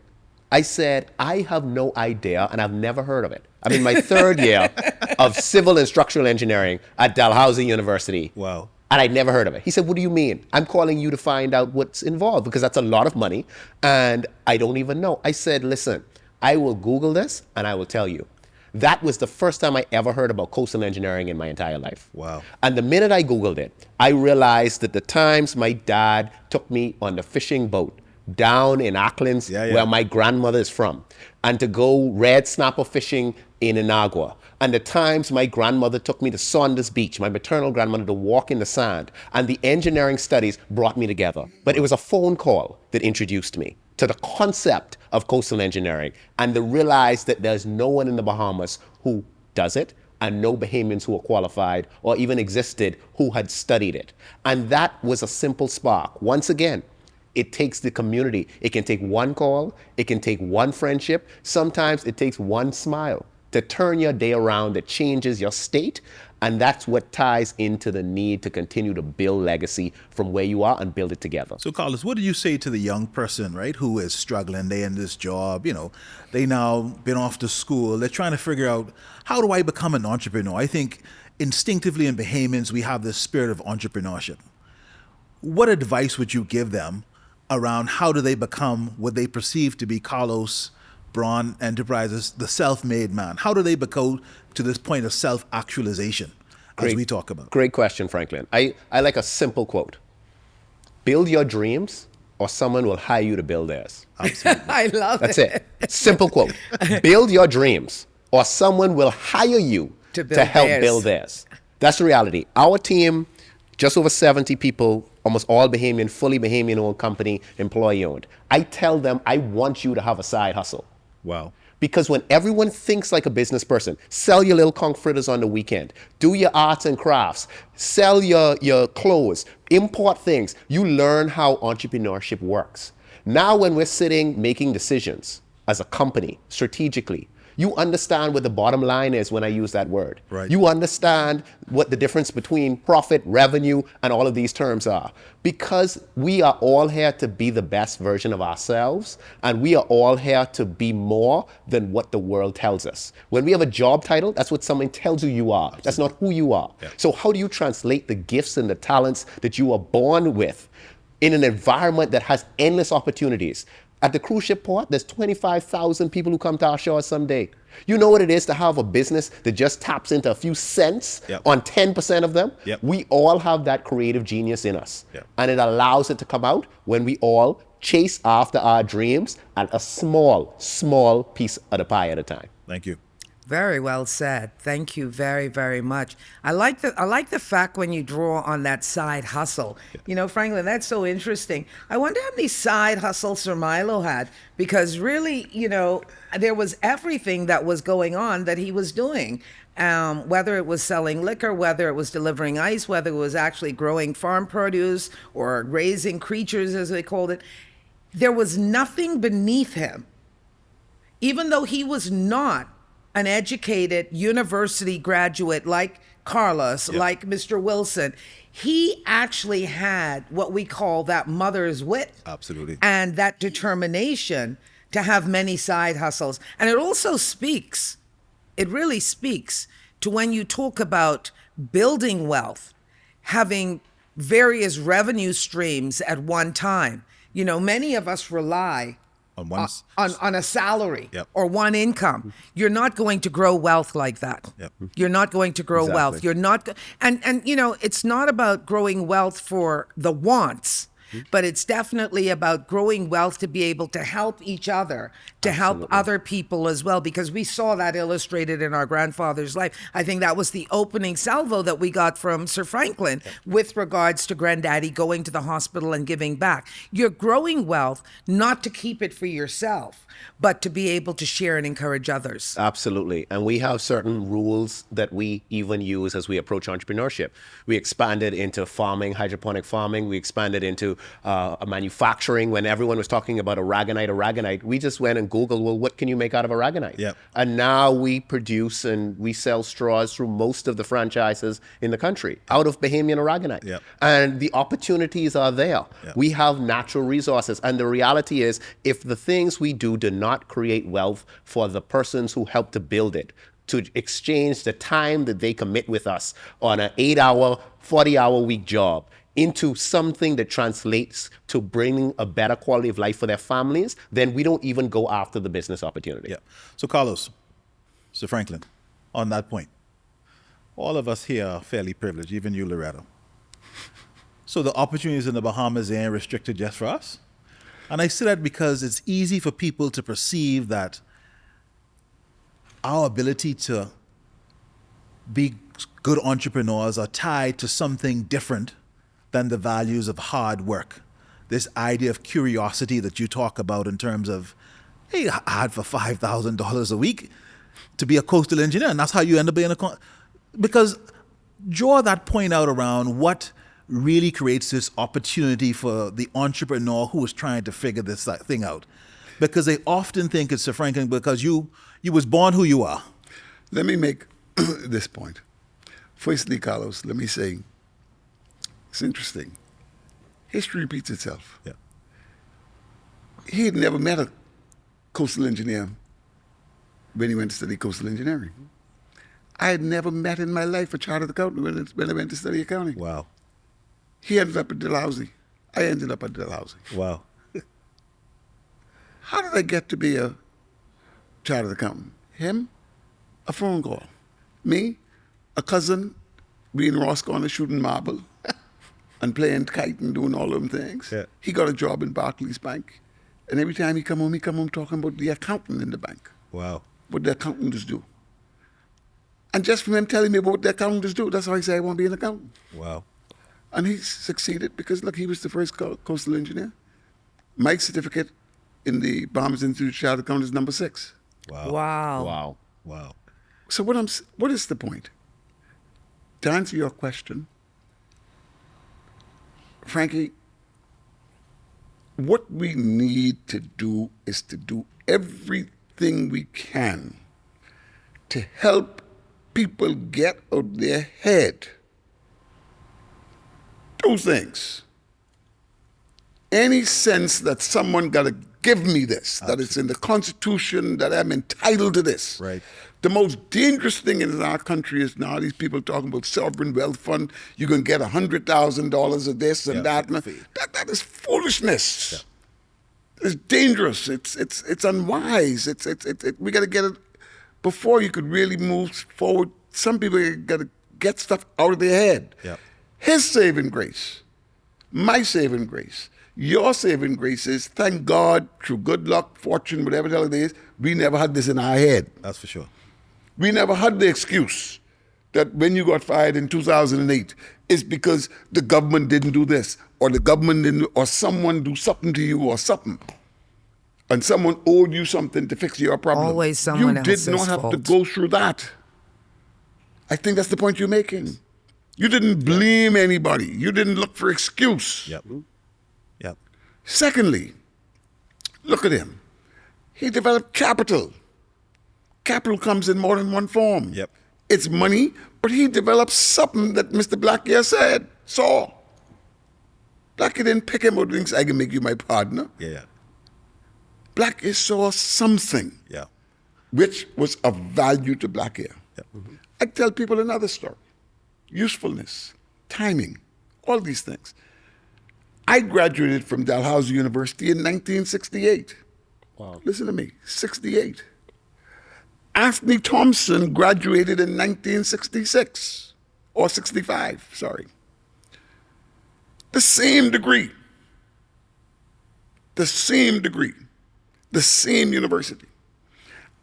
I said, I have no idea, and I've never heard of it. I'm in my third year of civil and structural engineering at Dalhousie University. Wow. And I'd never heard of it. He said, what do you mean? I'm calling you to find out what's involved because that's a lot of money and I don't even know. I said, listen, I will Google this and I will tell you. That was the first time I ever heard about coastal engineering in my entire life. Wow. And the minute I Googled it, I realized that the times my dad took me on the fishing boat down in Acklands, where my grandmother is from, and to go red snapper fishing in Inagua. And the times my grandmother took me to Saunders Beach, my maternal grandmother, to walk in the sand. And the engineering studies brought me together. But it was a phone call that introduced me to the concept of coastal engineering and to realize that there's no one in the Bahamas who does it and no Bahamians who are qualified or even existed who had studied it. And that was a simple spark. Once again, it takes the community. It can take one call. It can take one friendship. Sometimes it takes one smile. to turn your day around that changes your state. And that's what ties into the need to continue to build legacy from where you are and build it together. So, Carlos, what do you say to the young person, right, who is struggling? They in this job, they now been off to school. They're trying to figure out, how do I become an entrepreneur? I think instinctively in Bahamians, we have this spirit of entrepreneurship. What advice would you give them around how do they become what they perceive to be Carlos Braun Enterprises, the self-made man? How do they go to this point of self-actualization as we talk about? Great question, Franklin. I like a simple quote. Build your dreams or someone will hire you to build theirs. Absolutely. I love That's it. Simple quote. Build your dreams or someone will hire you to help build theirs. That's the reality. Our team, just over 70 people, almost all Bahamian, fully Bahamian-owned company, employee-owned. I tell them I want you to have a side hustle. Wow. Because when everyone thinks like a business person, sell your little conch fritters on the weekend, do your arts and crafts, sell your clothes, import things, you learn how entrepreneurship works. Now when we're sitting making decisions as a company, strategically, you understand what the bottom line is when I use that word. Right. You understand what the difference between profit, revenue, and all of these terms are. Because we are all here to be the best version of ourselves, and we are all here to be more than what the world tells us. When we have a job title, that's what someone tells you you are. Absolutely. That's not who you are. Yeah. So how do you translate the gifts and the talents that you are born with in an environment that has endless opportunities? At the cruise ship port, there's 25,000 people who come to our shore someday. You know what it is to have a business that just taps into a few cents on 10% of them? Yep. We all have that creative genius in us. Yep. And it allows it to come out when we all chase after our dreams and a small, small piece of the pie at a time. Thank you. Very well said. Thank you very, very much. I like the fact when you draw on that side hustle. Franklin, that's so interesting. I wonder how many side hustles Sir Milo had, because really, there was everything that was going on that he was doing. Whether it was selling liquor, whether it was delivering ice, whether it was actually growing farm produce or raising creatures, as they called it, there was nothing beneath him. Even though he was not an educated university graduate like Carlos, like Mr. Wilson, he actually had what we call that mother's wit. Absolutely. And that determination to have many side hustles. And it also it really speaks to when you talk about building wealth, having various revenue streams at one time. Many of us rely on a salary or one income. You're not going to grow wealth like that. Yep. You're not going to grow wealth. You're not, and it's not about growing wealth for the wants, but it's definitely about growing wealth to be able to help each other, to help other people as well, because we saw that illustrated in our grandfather's life. I think that was the opening salvo that we got from Sir Franklin with regards to Granddaddy going to the hospital and giving back. You're growing wealth not to keep it for yourself, but to be able to share and encourage others. Absolutely. And we have certain rules that we even use as we approach entrepreneurship. We expanded into farming, hydroponic farming. We expanded into manufacturing. When everyone was talking about aragonite, we just went and Googled, well, what can you make out of aragonite? Yep. And now we produce and we sell straws through most of the franchises in the country out of Bahamian aragonite. Yep. And the opportunities are there. Yep. We have natural resources. And the reality is, if the things we do not create wealth for the persons who help to build it, to exchange the time that they commit with us on an 8-hour, 40-hour week job into something that translates to bringing a better quality of life for their families, then we don't even go after the business opportunity. Yeah. So Carlos, Sir Franklin, on that point, all of us here are fairly privileged, even you, Loretto. So the opportunities in the Bahamas ain't restricted just for us. And I say that because it's easy for people to perceive that our ability to be good entrepreneurs are tied to something different than the values of hard work. This idea of curiosity that you talk about in terms of, hey, I had for $5,000 a week to be a coastal engineer, and that's how you end up being because draw that point out around what really creates this opportunity for the entrepreneur who is trying to figure this thing out. Because they often think it's Sir Franklin because you was born who you are. Let me make this point. Firstly, Carlos, let me say, it's interesting. History repeats itself. Yeah. He had never met a coastal engineer when he went to study coastal engineering. I had never met in my life a chartered accountant when I went to study accounting. Wow. He ended up at Dalhousie. I ended up at Dalhousie. Wow. How did I get to be a chartered accountant? Him, a phone call. Me, a cousin, being Roscoe and shooting marble and playing kite and doing all them things. Yeah. He got a job in Barclays Bank. And every time he come home talking about the accountant in the bank, Wow. what the accountants do. And just from him telling me about what the accountants do, that's how I say I want to be an accountant. Wow. And he succeeded because, look, he was the first coastal engineer. My certificate in the Bahamas Institute of Chartered Accountants is number 6. Wow. Wow. Wow. Wow. So what is the point? To answer your question, Frankie, what we need to do is to do everything we can to help people get out their head. Two things. Any sense that someone got to give me this, that it's in the Constitution, that I'm entitled to this. Right. The most dangerous thing in our country is now these people talking about sovereign wealth fund. You can get $100,000 of this and Yeah, that. for the And fee. that is foolishness. It's dangerous. It's unwise. We got to get it before you could really move forward. Some people got to get stuff out of their head. Yeah. His saving grace, my saving grace, your saving grace is, thank God, through good luck, fortune, whatever the hell it is, we never had this in our head. That's for sure. We never had the excuse that when you got fired in 2008, it's because the government didn't do this, or the government didn't, or someone do something to you or something. And someone owed you something to fix your problem. Always someone You did else's not have to fault. go through that. I think that's the point you're making. You didn't blame anybody. You didn't look for excuse. Yep. Yep. Secondly, look at him. He developed capital. Capital comes in more than one form. Yep. It's money, but he developed something that Mr. Blackyear saw. Blackyear didn't pick him out and say, I can make you my partner. Yeah. Blackyear saw something Yeah. which was of value to Blackyear. Yep. I tell people another story. Usefulness, timing, all these things. I graduated from Dalhousie University in 1968. Wow. Listen to me, 68. Anthony Thompson graduated in 1966, or 65, sorry. The same degree, the same university.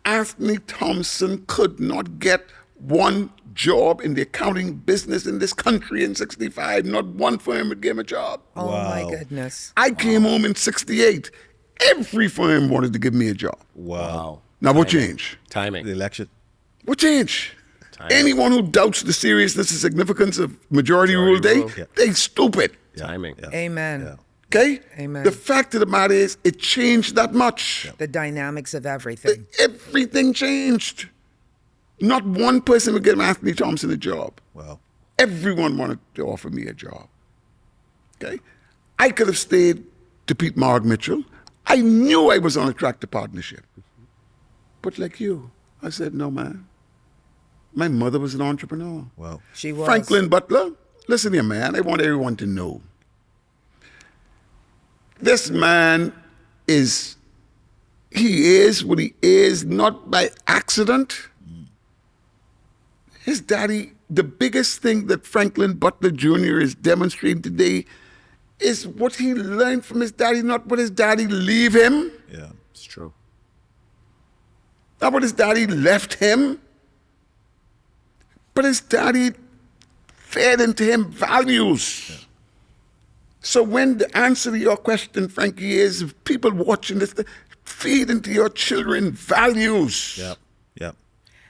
Anthony Thompson could not get one job in the accounting business in this country in 65. Not one firm would give him a job. Oh, Wow. my goodness. I came home in 68. Every firm wanted to give me a job. Wow. Now, what changed? Timing. The election. What changed? Timing. Anyone who doubts the seriousness and significance of majority rule day, rule. Yeah. they stupid. Timing. Yeah. Amen. Yeah. Okay? Amen. The fact of the matter is, it changed that much. The dynamics of everything. Everything changed. Not one person would give Anthony Thompson a job. Wow. Everyone wanted to offer me a job. Okay? I could have stayed to Pete Marg Mitchell. I knew I was on a track to partnership. But like you, I said, no, man. My mother was an entrepreneur. Wow. She was. Franklyn Butler, listen here, man. I want everyone to know. This man he is what he is, not by accident. His daddy, the biggest thing that Franklyn Butler Jr. is demonstrating today is what he learned from his daddy, not what his daddy leave him, Yeah. It's true. not what his daddy left him, but his daddy fed into him values. So when the answer to your question, Frankie, is if people watching this, feed into your children values. Yep. Yep.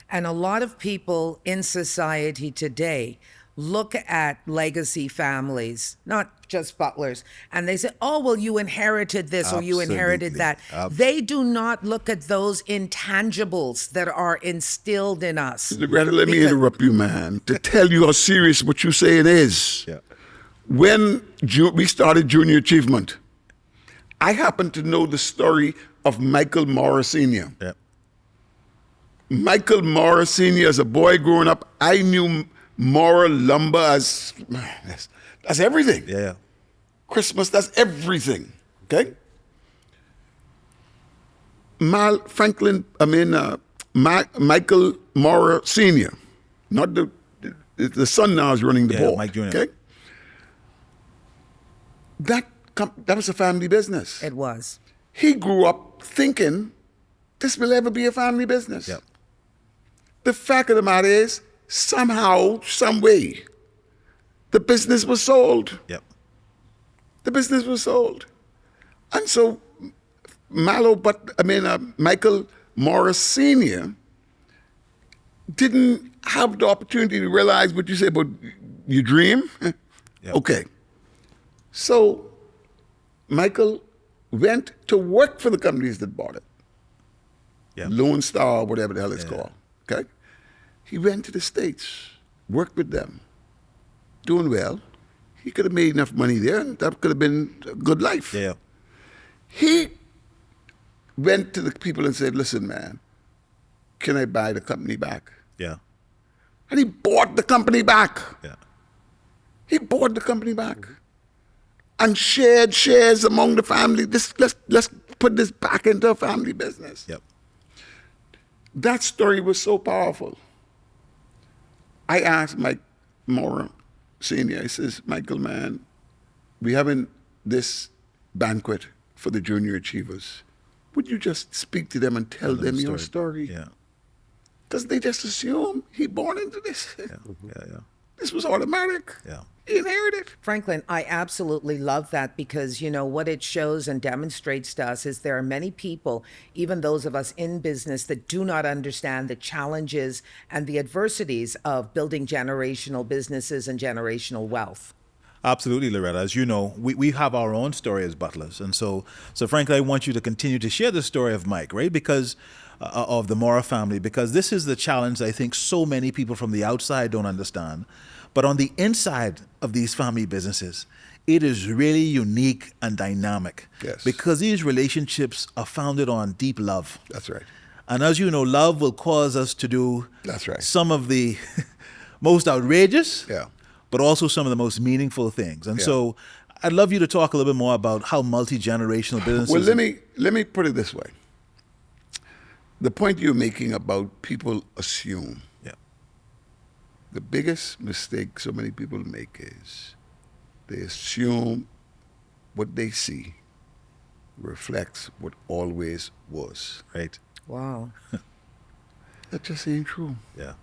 And a lot of people in society today look at legacy families, not just Butlers, and they say, oh, well, you inherited this or you inherited that. They do not look at those intangibles that are instilled in us. Loretta, let me interrupt you, man, to tell you how serious what you're saying is. Yeah. When we started Junior Achievement, I happen to know the story of Michael Morris Sr. Yeah. Michael Morris Sr., as a boy growing up, I knew Mora Lumber as that's everything. Yeah. Christmas, that's everything. Okay? Michael Mora Sr., not the son now is running the board. Mike Jr. Okay? That was a family business. It was. He grew up thinking this will ever be a family business. Yep. The fact of the matter is, somehow, some way, the business was sold. Yep. The business was sold. And so Michael Morris Sr. didn't have the opportunity to realize what you say about your dream. Yep. Okay. So Michael went to work for the companies that bought it. Yep. Lone Star, whatever the hell it's called. Okay? He went to the States, worked with them, doing well. He could have made enough money there, and that could have been a good life. Yeah. He went to the people and said, listen, man, can I buy the company back? Yeah. And he bought the company back. Yeah. He bought the company back and shared shares among the family. Let's put this back into a family business. Yep. That story was so powerful. I asked Mike Mora Sr., I says, Michael, man, we're having this banquet for the junior achievers. Would you just speak to them and tell them your story? Yeah. Because they just assume he born into this. Yeah. This was automatic. Yeah. He inherited. Franklyn, I absolutely love that because, you know, what it shows and demonstrates to us is there are many people, even those of us in business, that do not understand the challenges and the adversities of building generational businesses and generational wealth. Absolutely, Loretta. As you know, we have our own story as Butlers. And so frankly, I want you to continue to share the story of Mike, right? Because of the Mora family, because this is the challenge I think so many people from the outside don't understand. But on the inside of these family businesses, it is really unique and dynamic. Yes. Because these relationships are founded on deep love. That's right. And as you know, love will cause us to do That's right. some of the most outrageous, Yeah. but also some of the most meaningful things. And Yeah. so I'd love you to talk a little bit more about how multi-generational businesses... Well, let me put it this way. The point you're making about people assume. Yeah. The biggest mistake so many people make is they assume what they see reflects what always was. Right. Wow. That just ain't true. Yeah.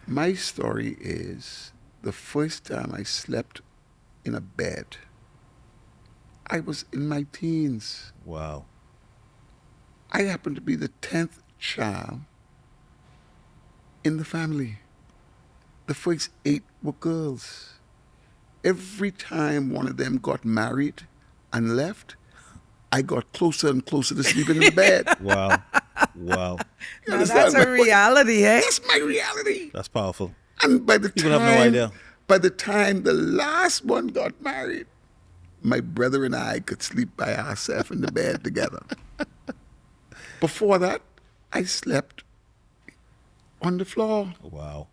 My story is the first time I slept in a bed, I was in my teens. Wow. I happened to be the 10th child in the family. The first 8 were girls. Every time one of them got married and left, I got closer and closer to sleeping in the bed. Wow. Wow. You Now understand that's a my point? reality, eh? That's my reality. That's powerful. And by the People time, have no idea. By the time the last one got married, my brother and I could sleep by ourselves in the bed together. Before that, I slept on the floor. Wow.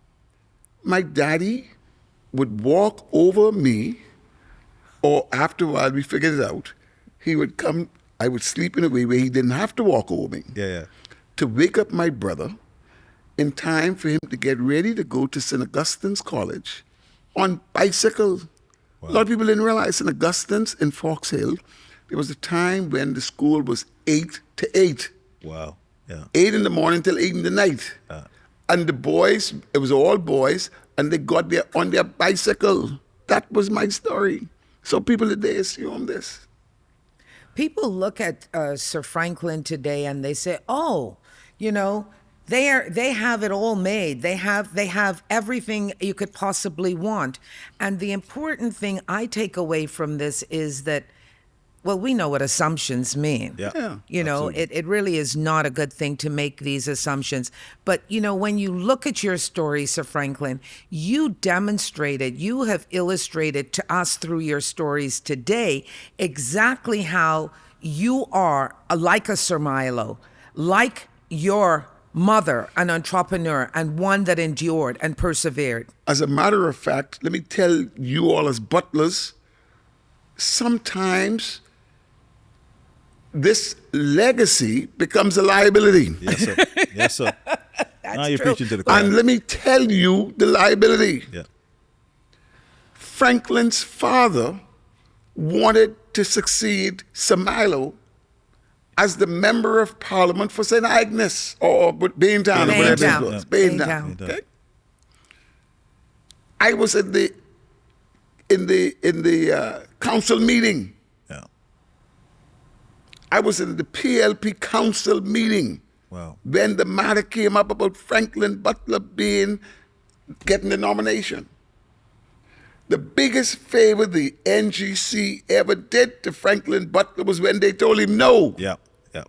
My daddy would walk over me, or after a while we figured it out, he would come, I would sleep in a way where he didn't have to walk over me, Yeah. to wake up my brother in time for him to get ready to go to St. Augustine's College on bicycle. Wow. A lot of people didn't realize St. Augustine's in Fox Hill, there was a time when the school was 8 to 8. Wow. Yeah. 8 in the morning till 8 in the night. And the boys, it was all boys, and they got there on their bicycle. That was my story. So people today assume this. People look at Sir Franklyn today and they say, oh, you know, They have it all made. They have everything you could possibly want. And the important thing I take away from this is that, well, we know what assumptions mean. Yeah. You know, absolutely. it really is not a good thing to make these assumptions. But, you know, when you look at your story, Sir Franklyn, you demonstrated, you have illustrated to us through your stories today exactly how you are like a Sir Milo, like your mother, an entrepreneur, and one that endured and persevered. As a matter of fact, let me tell you all as butlers, sometimes this legacy becomes a liability. Yes, sir. Yes, sir. Now you're true. preaching to the choir. And let me tell you the liability. Yeah. Franklin's father wanted to succeed Sir Milo as the member of parliament for St. Agnes or Baintown, or whatever Baintown. it was. Baintown. Baintown. Baintown. Okay? I was in the council meeting. Yeah. I was in the PLP council meeting Wow. when the matter came up about Franklyn Butler getting the nomination. The biggest favor the NGC ever did to Franklyn Butler was when they told him no. Yeah. Yeah.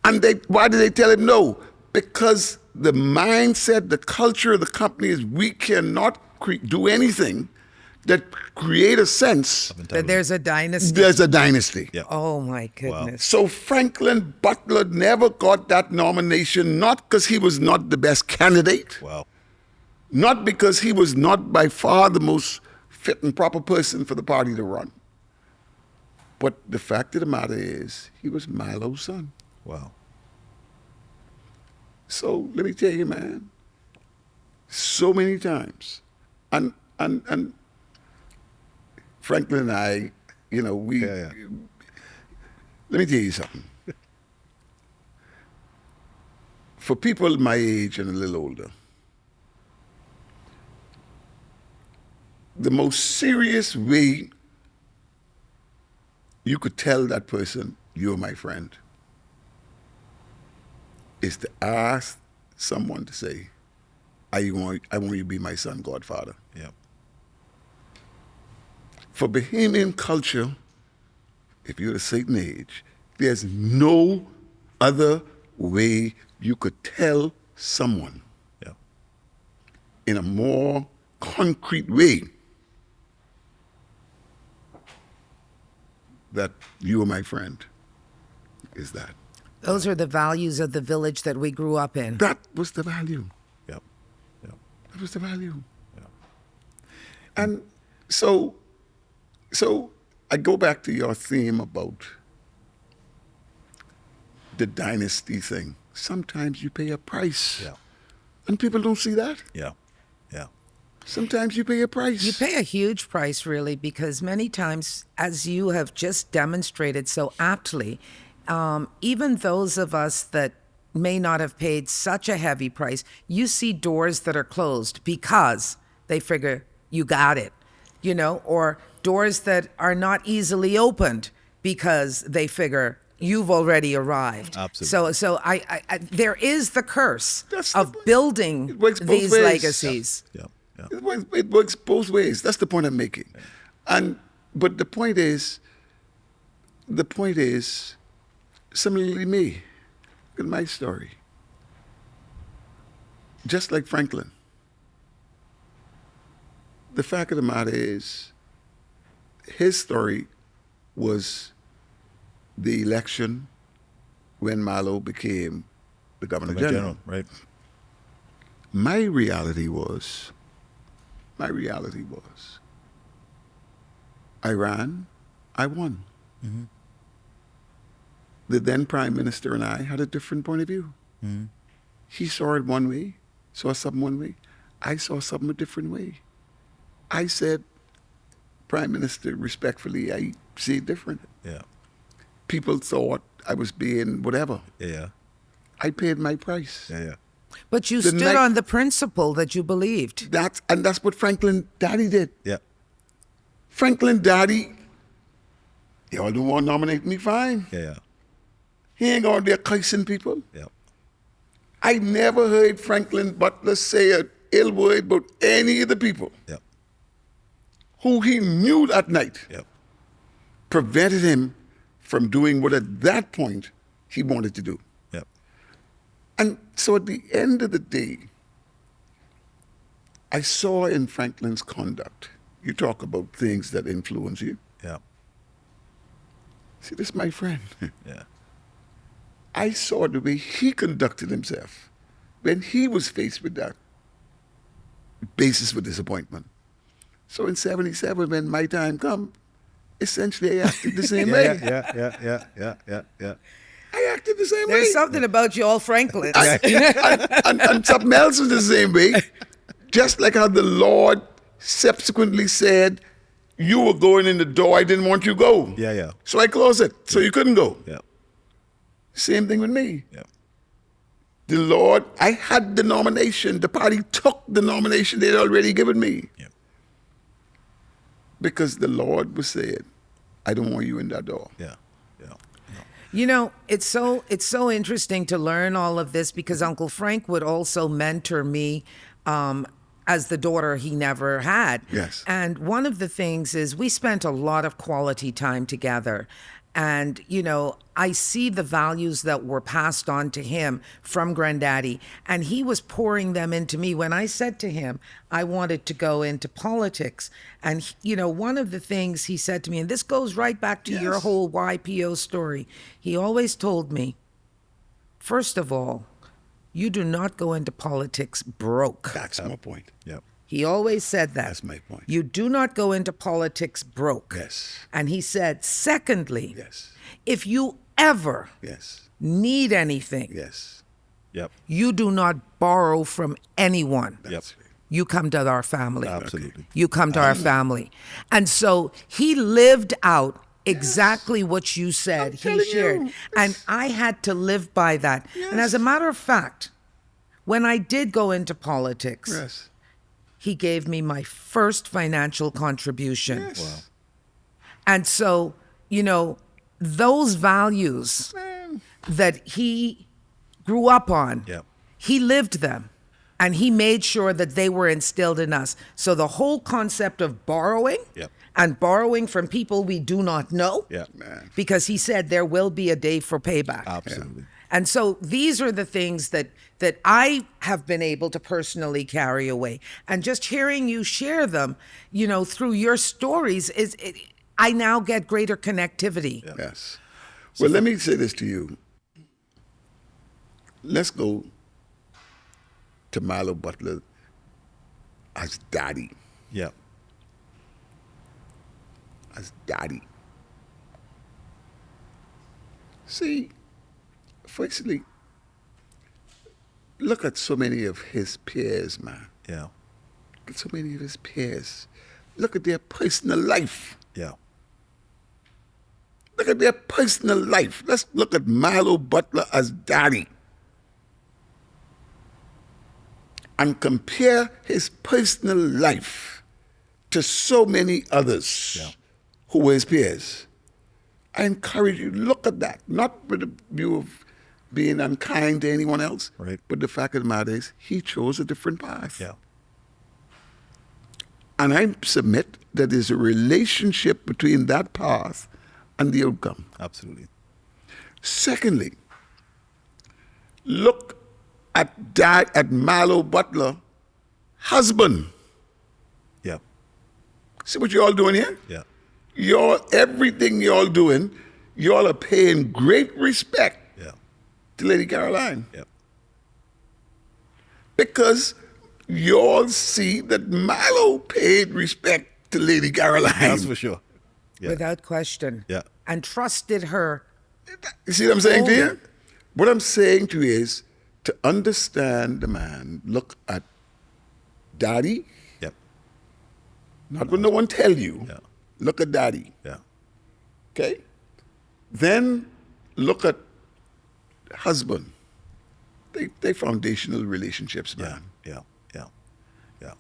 And why did they tell him no? Because the mindset, the culture of the company is we cannot do anything that create a sense That there's a dynasty. there's a dynasty. Yeah. Oh, my goodness. So Franklyn Butler never got that nomination, not because he was not the best candidate, Wow. not because he was not by far the most fit and proper person for the party to run. But the fact of the matter is, he was Milo's son. Wow. So let me tell you, man, so many times, and Franklyn and I, you know, Yeah. let me tell you something. For people my age and a little older, the most serious way you could tell that person you're my friend is to ask someone to say, I want you to be my son, godfather. Yeah. For Bahamian culture, if you're a certain age, there's no other way you could tell someone Yeah. in a more concrete way that you are my friend, is that. Those are the values of the village that we grew up in. That was the value. Yeah. Yeah. That was the value. Yeah. And so I go back to your theme about the dynasty thing. Sometimes you pay a price. Yeah. And people don't see that. Yeah. Yeah. Sometimes you pay a price. You pay a huge price, really, because many times, as you have just demonstrated so aptly, even those of us that may not have paid such a heavy price, you see doors that are closed because they figure you got it, you know, or doors that are not easily opened because they figure you've already arrived. Absolutely. So I there is the curse That's of the- building it works both these ways. legacies. Yeah. Yeah. It works both ways. That's the point I'm making. But the point is, similarly me, look at my story. Just like Franklyn, the fact of the matter is, his story was the election when Milo became the Governor General. Right. My reality was, I ran, I won. Mm-hmm. The then Prime Minister and I had a different point of view. Mm-hmm. He saw it one way, saw something one way. I saw something a different way. I said, Prime Minister, respectfully, I see it different. Yeah. People thought I was being whatever. Yeah. I paid my price. Yeah. Yeah. But you The stood next- on the principle that you believed. That's what Franklyn Daddy did. Yeah. Franklyn Daddy, y'all don't want to nominate me, fine. Yeah. He ain't going there cursing people. Yeah. I never heard Franklyn Butler say an ill word about any of the people Yep. who he knew that night Yep. prevented him from doing what at that point he wanted to do. Yep. And so at the end of the day, I saw in Franklyn's conduct, you talk about things that influence you. Yep. See, this is my friend. Yeah. I saw the way he conducted himself when he was faced with that basis for disappointment. So in 77, when my time come, essentially I acted the same way. Yeah. I acted the same way. There's something about you all Franklin. And something else was the same way. Just like how the Lord subsequently said, you were going in the door, I didn't want you to go. Yeah. So I closed it, so you couldn't go. Yeah. Same thing with me. Yeah. The Lord, I had the nomination. The party took the nomination they'd already given me. Yeah. Because the Lord was saying, I don't want you in that door. Yeah. You know, it's so interesting to learn all of this because Uncle Frank would also mentor me as the daughter he never had. Yes. And one of the things is we spent a lot of quality time together. And, you know, I see the values that were passed on to him from Granddaddy, and he was pouring them into me when I said to him I wanted to go into politics. And, you know, one of the things he said to me, and this goes right back to your Yes. whole YPO story, he always told me, first of all, you do not go into politics broke. That's my point. Yep. He always said that. That's my point. You do not go into politics broke. Yes. And he said, secondly, Yes. if you ever Yes. need anything, Yes. Yep. you do not borrow from anyone. Yep. You come to our family. Absolutely. You come to our family. And so he lived out exactly what you said. He telling shared. you. And I had to live by that. And as a matter of fact, when I did go into politics, Yes. he gave me my first financial contribution. Yes. Wow. And so, you know, those values Man. that he grew up on, Yep. he lived them. And he made sure that they were instilled in us. So the whole concept of borrowing Yep. and borrowing from people we do not know, Yeah. Man. because he said there will be a day for payback. Absolutely. And so these are the things that I have been able to personally carry away. And just hearing you share them, you know, through your stories, I now get greater connectivity. Yeah. Yes. Well, let me say this to you. Let's go to Milo Butler as daddy. Yep. As daddy. See, firstly, look at so many of his peers, man. Yeah. Look at so many of his peers. Look at their personal life. Yeah. Look at their personal life. Let's look at Milo Butler as daddy. And compare his personal life to so many others Yeah. who were his peers. I encourage you, look at that. Not with the view of being unkind to anyone else, Right. but the fact of the matter is, he chose a different path. Yeah. And I submit that there's a relationship between that path and the outcome. Absolutely. Secondly, look at Milo Butler, husband. Yeah. See what you all doing here? Yeah. Everything y'all doing, y'all are paying great respect Yeah. to Lady Caroline. Yeah. Because y'all see that Milo paid respect to Lady Caroline. That's for sure. Yeah. Without question. Yeah. And trusted her. You see what I'm saying to Oh. you? What I'm saying to you is, to understand the man, look at daddy, Yep. not when no one tell you. Yeah. Look at daddy, Yeah. okay? Then look at husband. They foundational relationships, Yeah. man. Yeah. Yeah. Yeah.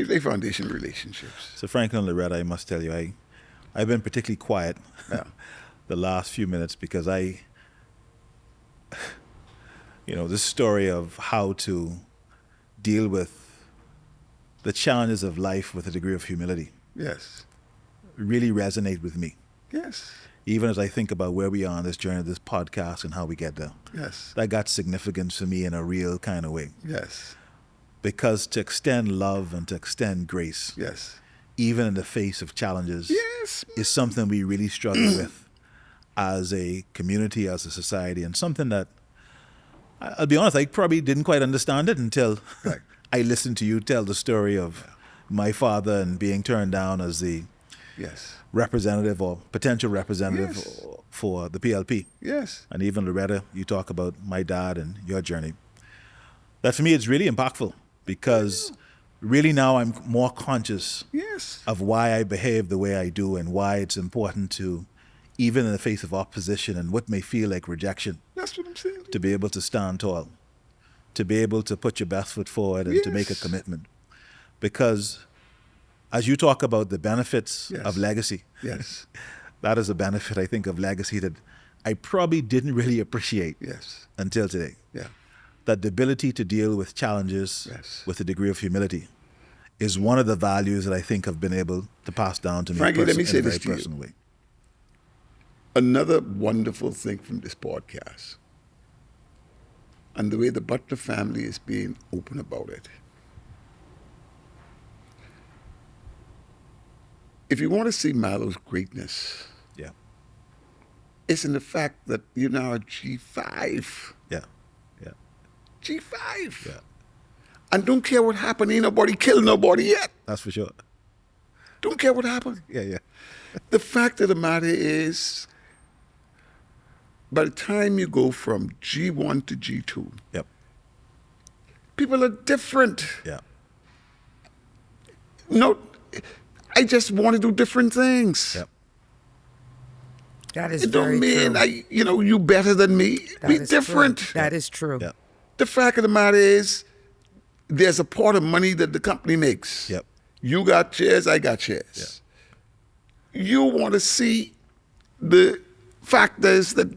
They foundational relationships. So Franklyn and Loretta, I must tell you, I've been particularly quiet Yeah. the last few minutes because this story of how to deal with the challenges of life with a degree of humility Yes. really resonate with me. Yes. Even as I think about where we are on this journey of this podcast and how we get there. Yes. That got significance for me in a real kind of way. Yes. Because to extend love and to extend grace, Yes. even in the face of challenges, Yes. is something we really struggle with as a community, as a society, and something that, I'll be honest, I probably didn't quite understand it until Right. I listened to you tell the story of my father and being turned down as the Yes. representative or potential representative Yes. for the PLP. Yes. And even Loretta, you talk about my dad and your journey. That for me, it's really impactful because really now I'm more conscious Yes. of why I behave the way I do and why it's important to, even in the face of opposition and what may feel like rejection, That's what I'm saying. to be able to stand tall, to be able to put your best foot forward and to make a Yes. commitment. Because as you talk about the benefits Yes. of legacy, Yes. that is a benefit, I think, of legacy that I probably didn't really appreciate Yes. until today. Yeah. That the ability to deal with challenges Yes. with a degree of humility is one of the values that I think have been able to pass down to me Frankie, let me in say a very this to you. personal way. Another wonderful thing from this podcast and the way the Butler family is being open about it. If you want to see Milo's greatness, Yeah, it's in the fact that you're now a G5. yeah, yeah, G5. yeah. And don't care what happened, ain't nobody killed nobody yet. That's for sure. Don't care what happened. Yeah, yeah. The fact of the matter is, by the time you go from G1 to G2, Yep, people are different. yeah, No, I just want to do different things. yep. That is It very don't mean true. you better than me. That We is true. different. That is true. Yeah. The fact of the matter is, there's a part of money that the company makes. Yep. You got shares, I got shares. You want to see the factors that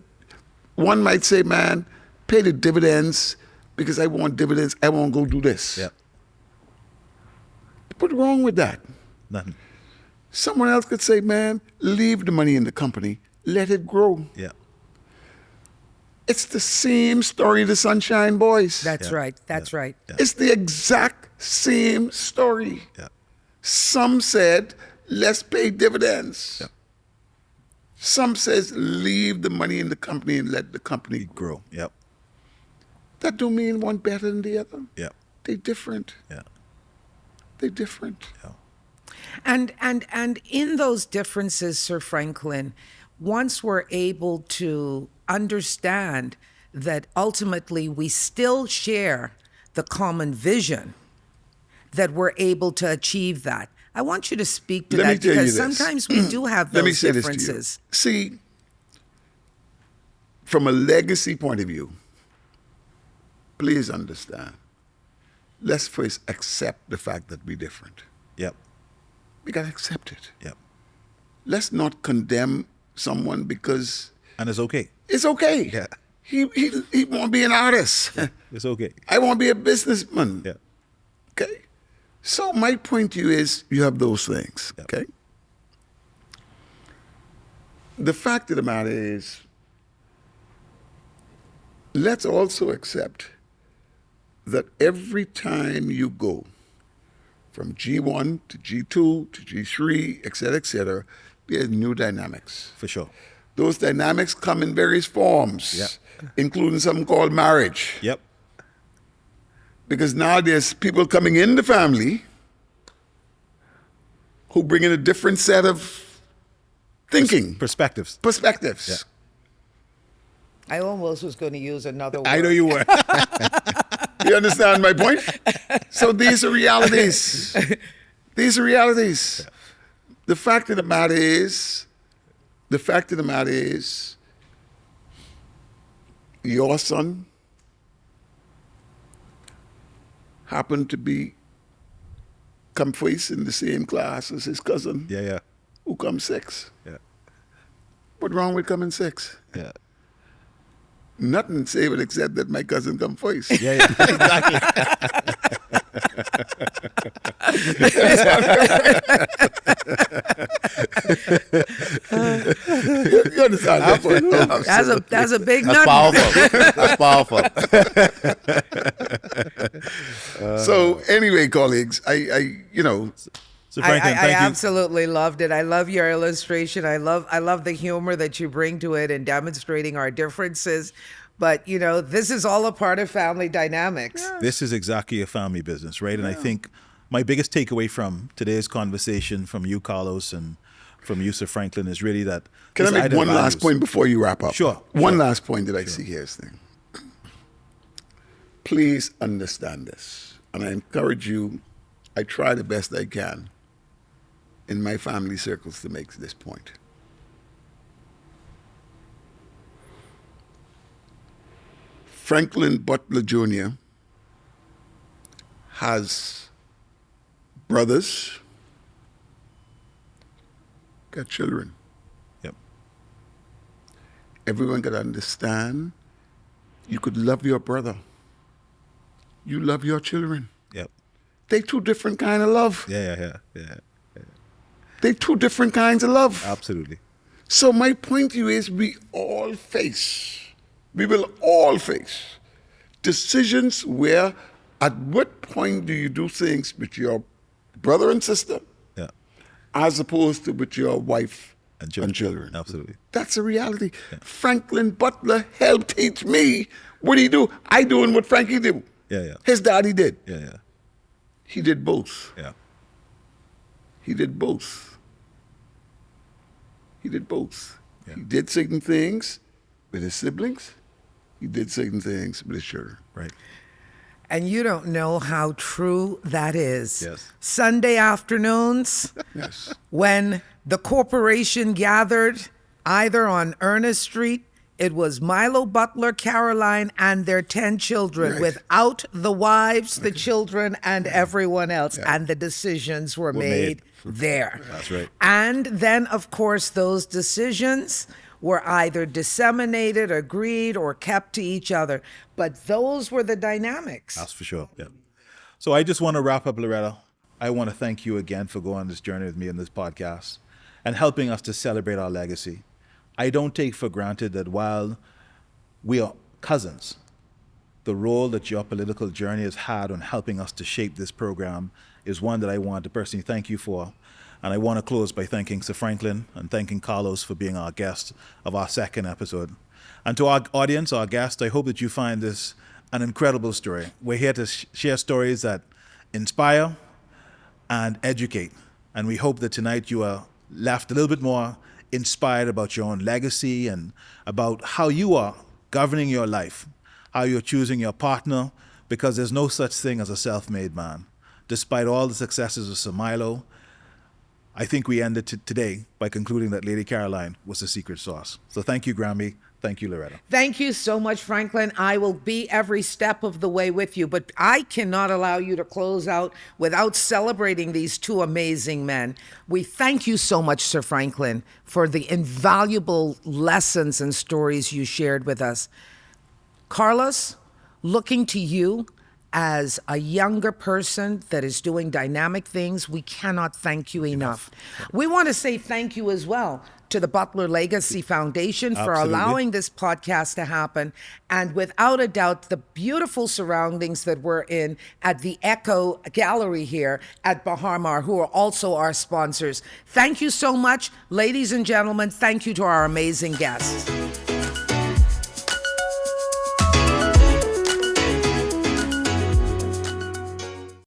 one might say, man, pay the dividends because I want dividends. I want to go do this. Yep. What's wrong with that? Nothing. Someone else could say, man, leave the money in the company. Let it grow. Yeah, It's the same story of the Sunshine Boys. That's Yeah. right. That's right. It's the exact same story. yeah, Some said, let's pay dividends. Yeah. Some says, leave the money in the company and let the company grow. grow. Yep, That don't mean one better than the other. yep, They're different. yeah, They're different. yeah. And in those differences, Sir Franklin, once we're able to understand that ultimately we still share the common vision, that we're able to achieve that. I want you to speak to Let me that tell you because this. sometimes we do have Let me those say this to you. differences. See, from a legacy point of view, please understand. Let's first accept the fact that we're different. Yep, We got to accept it. yep. Let's not condemn someone because And it's okay. it's okay. Yeah. He want to be an artist. It's okay. I want to be a businessman. Yeah, Okay. So my point to you is you have those things. Yeah. Okay. The fact of the matter is, let's also accept that every time you go from G1 to G2 to G3, et cetera, there's new dynamics. for sure. Those dynamics come in various forms, Yeah. including something called marriage. Yep, Because now there's people coming in the family who bring in a different set of thinking, perspectives. perspectives. Yeah. I almost was going to use another word. I know you were. You understand my point? So these are realities. These are realities. The fact of the matter is, your son happened to be come first in the same class as his cousin, Yeah, yeah, who comes sixth. yeah, What's wrong with coming sixth? yeah. Nothing saved except that my cousin come first. Yeah, exactly. You understand that point? That's a big That's nut. powerful. That's powerful. So anyway, colleagues, I So Franklyn, I thank you. absolutely loved it. I love your illustration. I love the humor that you bring to it and demonstrating our differences. But this is all a part of family dynamics. This is exactly a family business, right? And I think my biggest takeaway from today's conversation from you, Carlos, and from you, Sir Franklyn, is really that. Can I this make idea one of last values- point before you wrap up? Sure. One last point that I see here is thing. Please understand this. And I encourage you, I try the best I can in my family circles to make this point. Franklyn Butler Jr. has brothers, got children. Yep. Everyone got to understand you could love your brother. You love your children. Yep. They two different kind of love. Yeah. They two different kinds of love. Absolutely. So my point to you is we will all face decisions where at what point do you do things with your brother and sister Yeah. as opposed to with your wife And and children. children. Absolutely. That's a reality. Franklyn Butler helped teach me what he do. I doing what Frankie do. Yeah. His daddy did. Yeah. He did both. Yeah. He did both. He did both. Yeah. He did certain things with his siblings. He did certain things with his children. Right. And you don't know how true that is. Yes. Sunday afternoons, Yes. when the corporation gathered either on Ernest Street, it was Milo Butler, Caroline, and their 10 children, Right. without the wives, the children, and everyone else. Yeah. And the decisions were made. made there. That's right. And then, of course, those decisions were either disseminated, agreed, or kept to each other. But those were the dynamics. That's for sure. Yeah. So I just want to wrap up, Loretta. I want to thank you again for going on this journey with me in this podcast and helping us to celebrate our legacy. I don't take for granted that while we are cousins, the role that your political journey has had on helping us to shape this program is one that I want to personally thank you for. And I want to close by thanking Sir Franklyn and thanking Carlos for being our guest of our second episode. And to our audience, our guests, I hope that you find this an incredible story. We're here to share stories that inspire and educate. And we hope that tonight you are left a little bit more inspired about your own legacy and about how you are governing your life, how you're choosing your partner, because there's no such thing as a self-made man. Despite all the successes of Sir Milo, I think we ended today by concluding that Lady Caroline was the secret sauce. So thank you, Grammy. Thank you, Loretta. Thank you so much, Franklyn. I will be every step of the way with you, but I cannot allow you to close out without celebrating these two amazing men. We thank you so much, Sir Franklyn, for the invaluable lessons and stories you shared with us. Carlos, looking to you as a younger person that is doing dynamic things, we cannot thank you enough. We want to say thank you as well to the Butler Legacy Foundation for Absolutely. allowing this podcast to happen. And without a doubt, the beautiful surroundings that we're in at the Echo Gallery here at Bahamian, who are also our sponsors. Thank you so much, ladies and gentlemen. Thank you to our amazing guests.